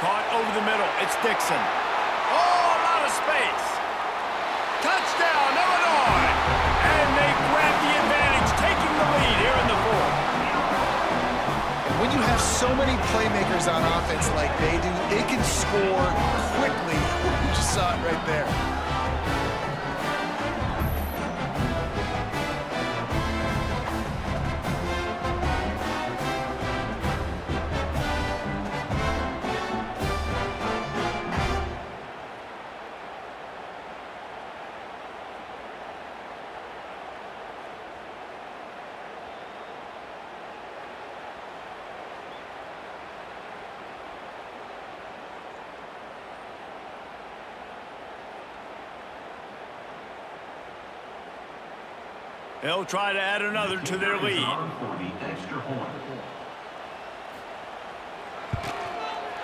Caught over the middle, it's Dixon. Oh, a lot of space. Touchdown, Illinois! And they grab the advantage, taking the lead here in the fourth. When you have so many playmakers on offense like they do, it can score quickly. You just saw it right there. They'll try to add another to their lead.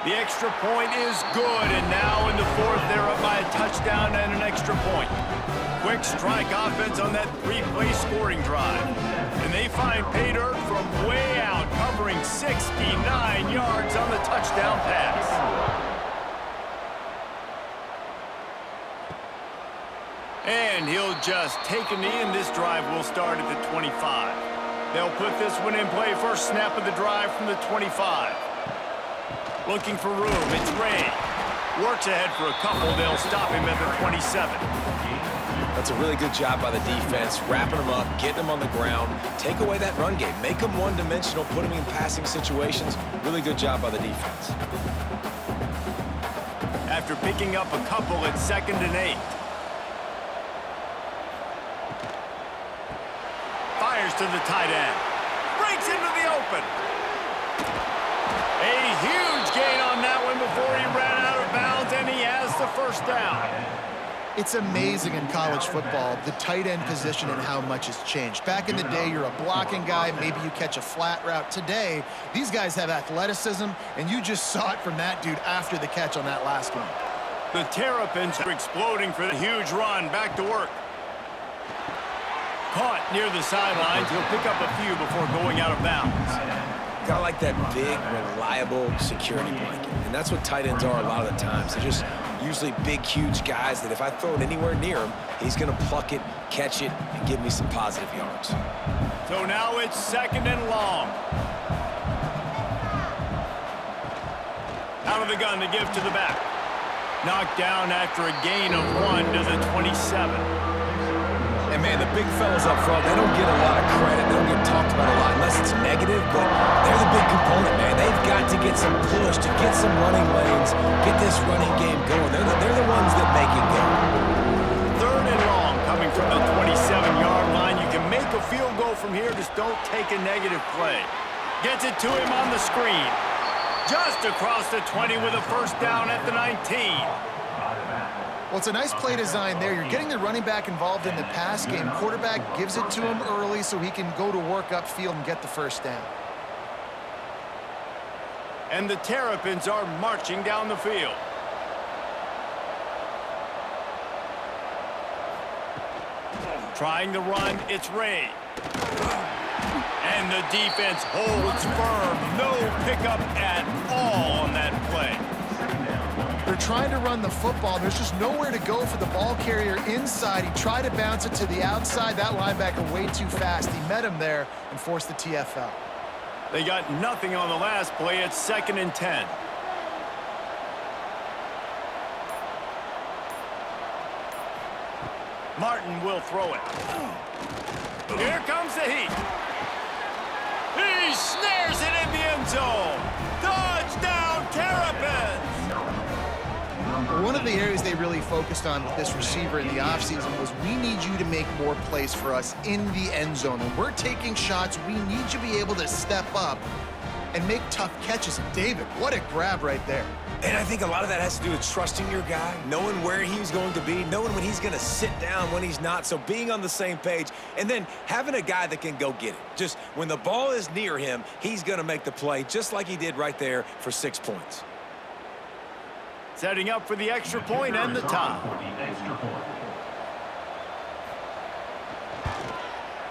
The extra point is good, and now in the fourth, they're up by a touchdown and an extra point. Quick strike offense on that three-play scoring drive. And they find pay dirt from way out, covering 69 yards on the touchdown pass. And he'll just take a knee, and this drive will start at the 25. They'll put this one in play. First snap of the drive from the 25. Looking for room, it's Ray. Works ahead for a couple. They'll stop him at the 27. That's a really good job by the defense, wrapping them up, getting them on the ground, take away that run game, make them one-dimensional, put them in passing situations. Really good job by the defense. After picking up a couple, it's 2nd and 8. Fires to the tight end. Breaks into the open. A huge gain on that one before he ran out of bounds, and he has the first down. It's amazing in college football, the tight end position and how much has changed. Back in the day, you're a blocking guy, maybe you catch a flat route. Today, these guys have athleticism, and you just saw it from that dude after the catch on that last one. The Terrapins are exploding for the huge run. Back to work. Caught near the sidelines. He'll pick up a few before going out of bounds. Kind of like that big, reliable security blanket. And that's what tight ends are a lot of the times. They're just usually big, huge guys that if I throw it anywhere near him, he's going to pluck it, catch it, and give me some positive yards. So now it's 2nd and long. Out of the gun to give to the back. Knocked down after a gain of 1 to the 27. And, man, the big fellas up front, they don't get a lot of credit. They don't get talked about a lot unless it's negative, but they're the big component, man. They've got to get some push, to get some running lanes, get this running game going. They're the ones that make it go. 3rd and long coming from the 27-yard line. You can make a field goal from here, just don't take a negative play. Gets it to him on the screen. Just across the 20 with a first down at the 19. Well, it's a nice play design there. You're getting the running back involved in the pass game. Quarterback gives it to him early so he can go to work upfield and get the first down. And the Terrapins are marching down the field. Trying the run, it's Ray. And the defense holds firm. No pickup at all on that play. They're trying to run the football. There's just nowhere to go for the ball carrier inside. He tried to bounce it to the outside. That linebacker way too fast. He met him there and forced the TFL. They got nothing on the last play. It's 2nd and 10. Martin will throw it. Here comes the heat. He snares it in the end zone. Touchdown, Terrapins! One of the areas they really focused on with this receiver in the offseason was we need you to make more plays for us in the end zone. When we're taking shots, we need you to be able to step up and make tough catches. And David, what a grab right there. And I think a lot of that has to do with trusting your guy, knowing where he's going to be, knowing when he's going to sit down, when he's not. So being on the same page, and then having a guy that can go get it. Just when the ball is near him, he's going to make the play, just like he did right there for 6 points. Setting up for the extra point and the tie.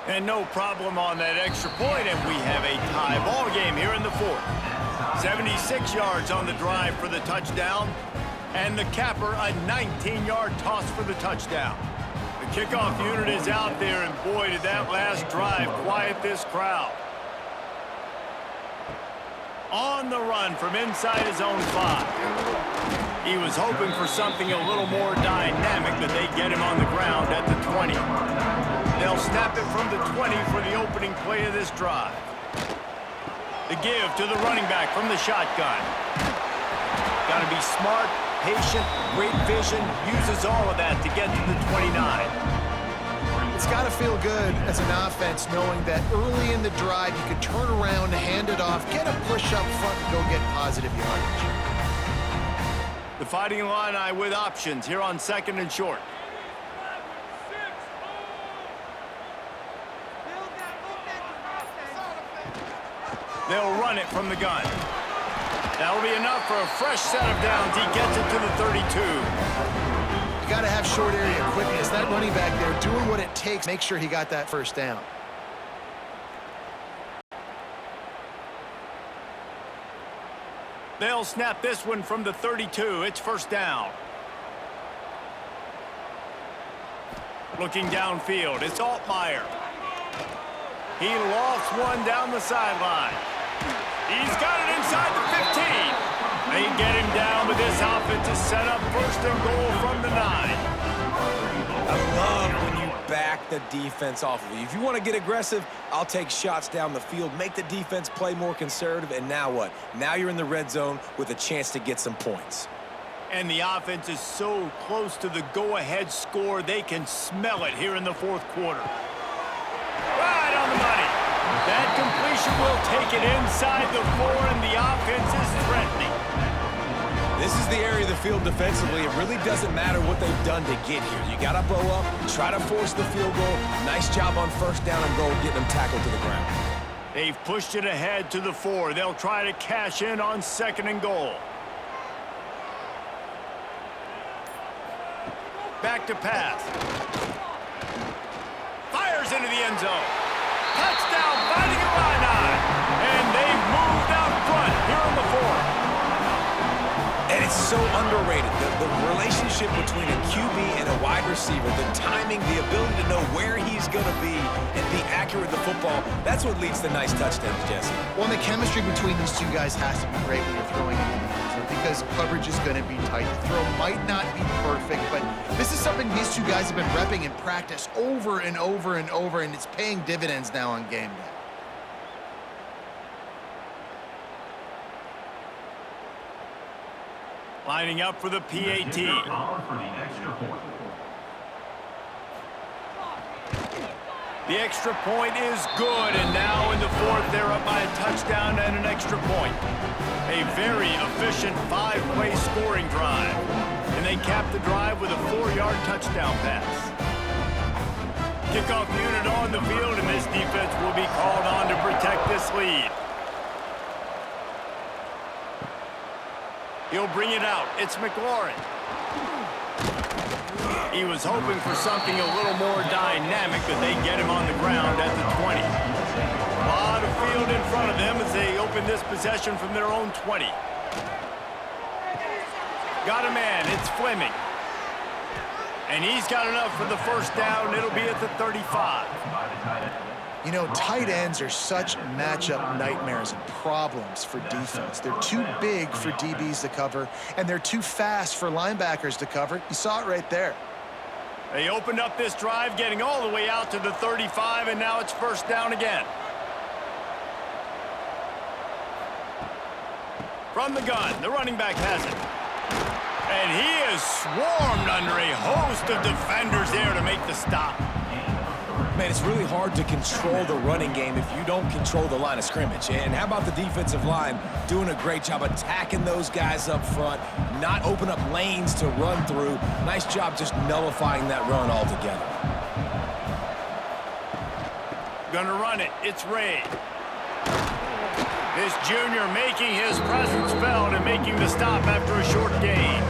And no problem on that extra point, and we have a tie ball game here in the 4th. 76 yards on the drive for the touchdown, and the capper a 19-yard toss for the touchdown. The kickoff unit is out there, and boy, did that last drive quiet this crowd. On the run from inside his own 5. He was hoping for something a little more dynamic, but they get him on the ground at the 20. They'll snap it from the 20 for the opening play of this drive. The give to the running back from the shotgun. Got to be smart, patient, great vision, uses all of that to get to the 29. It's got to feel good as an offense knowing that early in the drive you can turn around, hand it off, get a push up front, and go get positive yardage. The Fighting Illini with options here on 2nd and short. They'll run it from the gun. That'll be enough for a fresh set of downs. He gets it to the 32. You got to have short area quickness. That running back there doing what it takes, make sure he got that first down. They'll snap this one from the 32. It's 1st down. Looking downfield, it's Altmaier. He lost one down the sideline. He's got it inside the 15. They get him down, but this offense is set up 1st and goal from the 9. I love when you back the defense off of you. If you want to get aggressive, I'll take shots down the field, make the defense play more conservative, and now what? Now you're in the red zone with a chance to get some points. And the offense is so close to the go-ahead score, they can smell it here in the 4th quarter. Right on the money. That completion will take it inside the 4, and the offense is threatening. This is the area of the field defensively. It really doesn't matter what they've done to get here. You got to bow up, try to force the field goal. Nice job on 1st down and goal, getting them tackled to the ground. They've pushed it ahead to the 4. They'll try to cash in on 2nd and goal. Back to pass. Fires into the end zone. Touchdown, Fighting Illini. And they've moved out front here in the 4th. And it's so underrated. The relationship between a QB and a wide receiver, the timing, the ability to know where he's going to be and be accurate with the football, that's what leads to nice touchdowns, Jesse. Well, and the chemistry between these two guys has to be great when you're throwing into the end zone because coverage is going to be tight. The throw might not be perfect, but this is something these two guys have been repping in practice over and over and over, and it's paying dividends now on game day. Lining up for the PAT. The extra point is good, and now in the 4th, they're up by a touchdown and an extra point. A very efficient 5-play scoring drive, and they cap the drive with a 4-yard touchdown pass. Kickoff unit on the field, and this defense will be called on to protect this lead. He'll bring it out. It's McLaurin. He was hoping for something a little more dynamic, but they get him on the ground at the 20. A lot of field in front of them as they open this possession from their own 20. Got a man. It's Fleming. And he's got enough for the 1st down. It'll be at the 35. You know, tight ends are such matchup nightmares and problems for defense. They're too big for DBs to cover, and they're too fast for linebackers to cover. You saw it right there. They opened up this drive, getting all the way out to the 35, and now it's first down again. From the gun, the running back has it. And he is swarmed under a host of defenders there to make the stop. Man, it's really hard to control the running game if you don't control the line of scrimmage. And how about the defensive line doing a great job attacking those guys up front, not open up lanes to run through. Nice job just nullifying that run altogether. Gonna run it. It's Ray. This junior making his presence felt and making the stop after a short gain.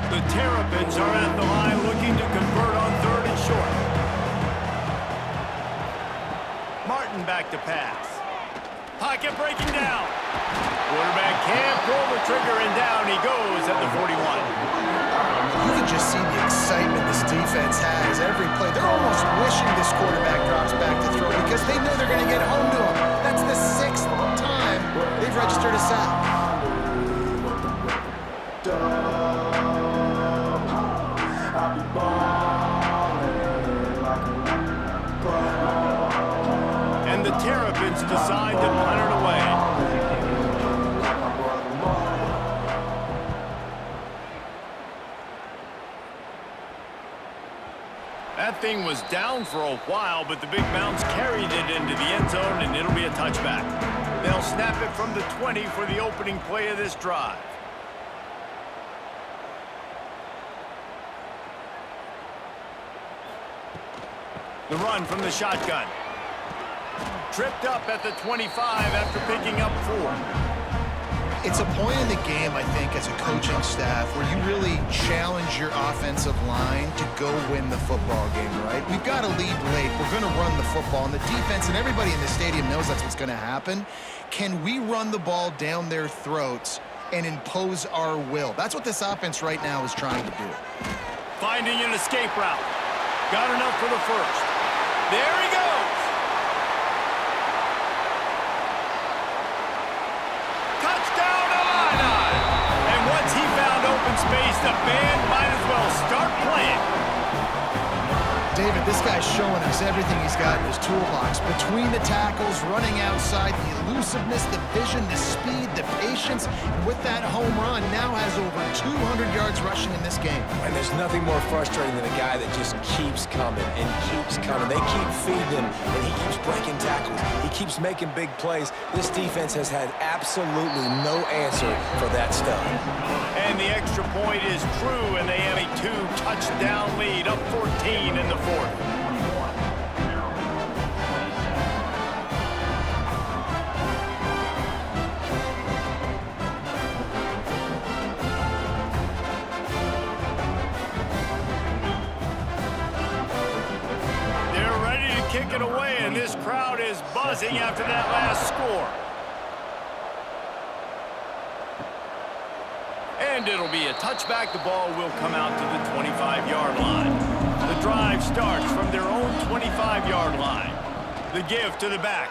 The Terrapins are at the line looking to convert on 3rd and short. Martin back to pass. Pocket breaking down. Quarterback can't pull the trigger, and down he goes at the 41. You can just see the excitement this defense has every play. They're almost wishing this quarterback drops back to throw because they know they're going to get home to him. That's the 6th time they've registered a sack. And the Terrapins decide to punt it away. That thing was down for a while, but the big bounce carried it into the end zone, and it'll be a touchback. They'll snap it from the 20 for the opening play of this drive. The run from the shotgun. Tripped up at the 25 after picking up 4. It's a point in the game, I think, as a coaching staff where you really challenge your offensive line to go win the football game, right? We've got to lead late. We're going to run the football, and the defense and everybody in the stadium knows that's what's going to happen. Can we run the ball down their throats and impose our will? That's what this offense right now is trying to do. Finding an escape route. Got enough for the first. There he goes. Touchdown, Illini. And once he found open space, the band might as well start playing. David, this guy's showing us everything he's got in his toolbox. Between the tackles, running outside, the elusiveness, the vision, the speed, the patience. And with that home run, now has over 200 yards rushing in this game. And there's nothing more frustrating than a guy that just keeps coming and keeps coming. They keep feeding him, and he keeps breaking tackles. He keeps making big plays. This defense has had absolutely no answer for that stuff. And the extra point is true, and they have a 2-touchdown lead, up 14 in the 4th. They're ready to kick it away, and this crowd is buzzing after that last score. And it'll be a touchback. The ball will come out to the 25-yard line. The drive starts from their own 25-yard line. The give to the back.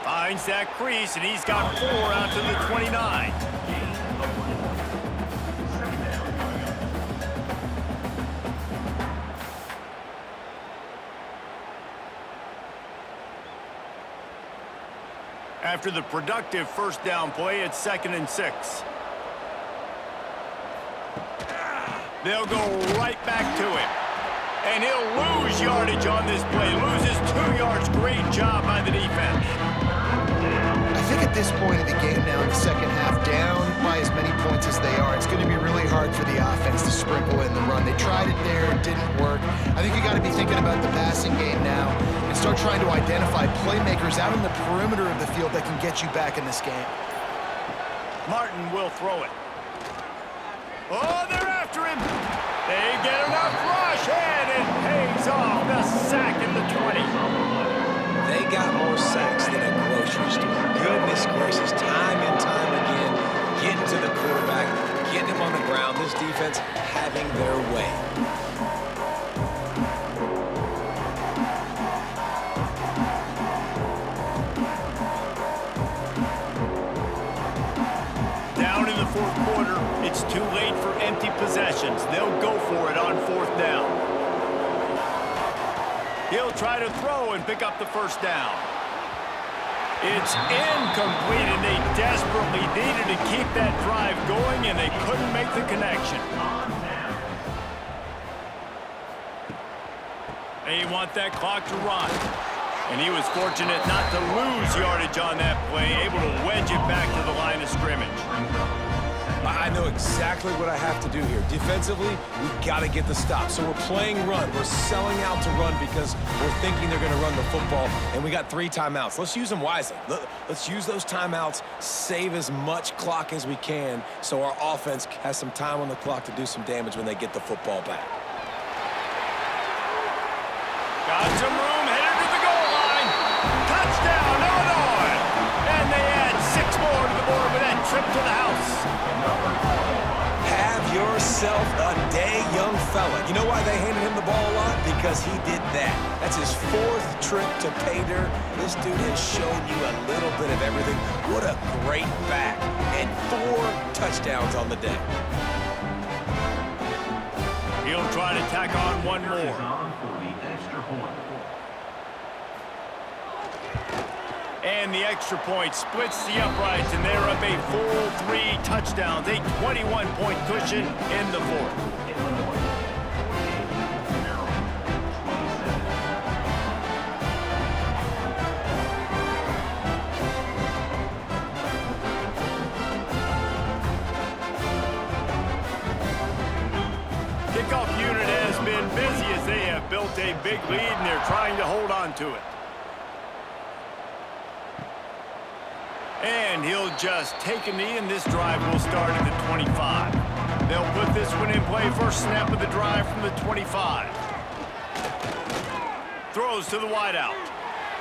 Finds that crease, and he's got 4 out to the 29. After the productive first down play, it's 2nd and 6. They'll go right back to him. And he'll lose yardage on this play. Loses 2 yards. Great job by the defense. I think at this point of the game now in the second half, down by as many points as they are, it's going to be really hard for the offense to sprinkle in the run. They tried it there. It didn't work. I think you got to be thinking about the passing game now and start trying to identify playmakers out in the perimeter of the field that can get you back in this game. Martin will throw it. Oh, they're after him. They get enough rush, and it pays off. The sack in the 20. They got more sacks than a grocery store. Goodness gracious, time and time defense having their way. Down in the fourth quarter, it's too late for empty possessions. They'll go for it on fourth down. He'll try to throw and pick up the first down. It's incomplete, and they desperately needed to keep that drive going, and they couldn't make the connection. They want that clock to run. And he was fortunate not to lose yardage on that play, able to wedge it back to the line of scrimmage. I know exactly what I have to do here. Defensively, we've got to get the stop. So we're playing run. We're selling out to run because we're thinking they're going to run the football, and we got 3 timeouts. Let's use them wisely. Let's use those timeouts, save as much clock as we can so our offense has some time on the clock to do some damage when they get the football back. Got some room, headed to the goal line. Touchdown, Illinois! And they add 6 more to the board with that trip to the house. Have yourself a day, young fella. You know why they handed him the ball a lot? Because he did that. That's his 4th trip to pay dirt. This dude has shown you a little bit of everything. What a great back. And 4 touchdowns on the day. He'll try to tack on one more. And the extra point splits the uprights, and they're up a full 3 touchdowns, a 21-point cushion in the fourth. Kickoff unit has been busy as they have built a big lead, and they're trying to hold on to it. And he'll just take a knee, and this drive will start at the 25. They'll put this one in play. First snap of the drive from the 25. Throws to the wideout.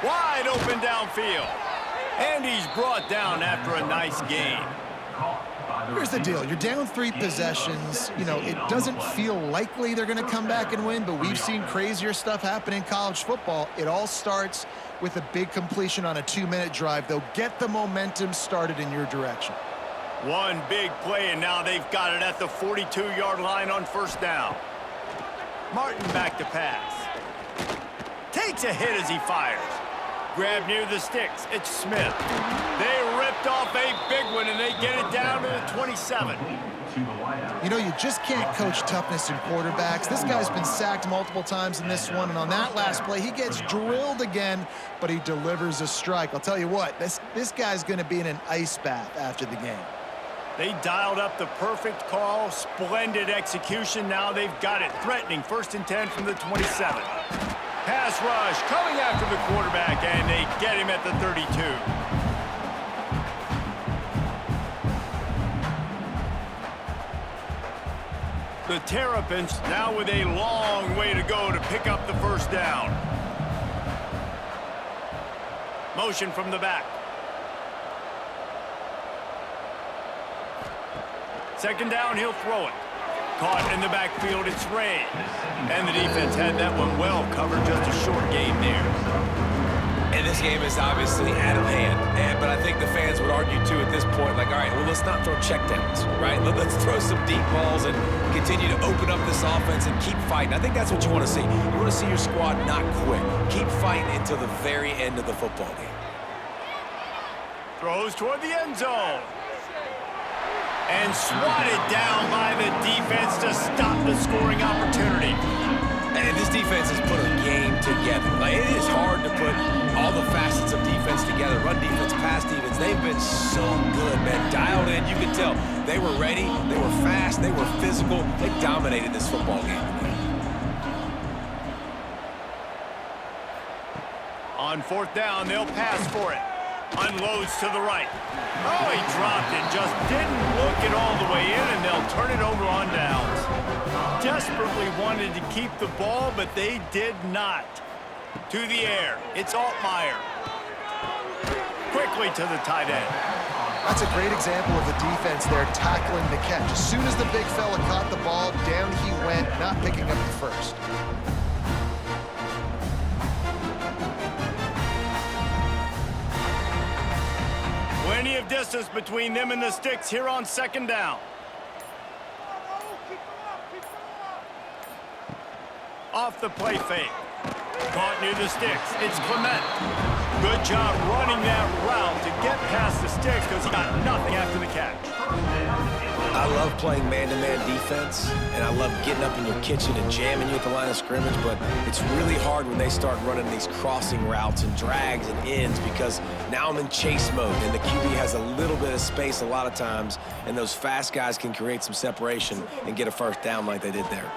Wide open downfield. And he's brought down after a nice gain. Here's the deal. You're down 3 possessions. You know, it doesn't feel likely they're going to come back and win, but we've seen crazier stuff happen in college football. It all starts with a big completion on a 2-minute drive. They'll get the momentum started in your direction. One big play, and now they've got it at the 42-yard line on first down. Martin back to pass. Takes a hit as he fires. Grab near the sticks. It's Smith. They ripped off a big one, and they get it down to the 27. You know, you just can't coach toughness in quarterbacks. This guy's been sacked multiple times in this one, and on that last play, he gets drilled again, but he delivers a strike. I'll tell you what, this guy's going to be in an ice bath after the game. They dialed up the perfect call. Splendid execution. Now they've got it. Threatening 1st and 10 from the 27. Pass rush coming after the quarterback, and they get him at the 32. The Terrapins now with a long way to go to pick up the first down. Motion from the back. Second down, he'll throw it. Caught in the backfield, it's Ray. And the defense had that one well covered, just a short game there. And this game is obviously out of hand. But I think the fans would argue, too, at this point, like, all right, well, let's not throw checkdowns, right? Let's throw some deep balls and continue to open up this offense and keep fighting. I think that's what you want to see. You want to see your squad not quit. Keep fighting until the very end of the football game. Throws toward the end zone. And swatted down by the defense to stop the scoring opportunity. And this defense has put a game together. Like, it is hard to put all the facets of defense together. Run defense, pass defense. They've been so good, man. Dialed in. You can tell they were ready. They were fast. They were physical. They dominated this football game. On 4th down, they'll pass for it. Unloads to the right. Oh, he dropped it. Just didn't look it all the way in, and they'll turn it over on downs. Desperately wanted to keep the ball, but they did not. To the air. It's Altmaier. Quickly to the tight end. That's a great example of the defense there tackling the catch. As soon as the big fella caught the ball, down he went, not picking up the first. Plenty of distance between them and the sticks here on second down. Off the play fake. Caught near the sticks. It's Clement. Good job running that route to get past the sticks because he got nothing after the catch. I love playing man-to-man defense, and I love getting up in your kitchen and jamming you at the line of scrimmage, but it's really hard when they start running these crossing routes and drags and ends because now I'm in chase mode, and the QB has a little bit of space a lot of times, and those fast guys can create some separation and get a first down like they did there.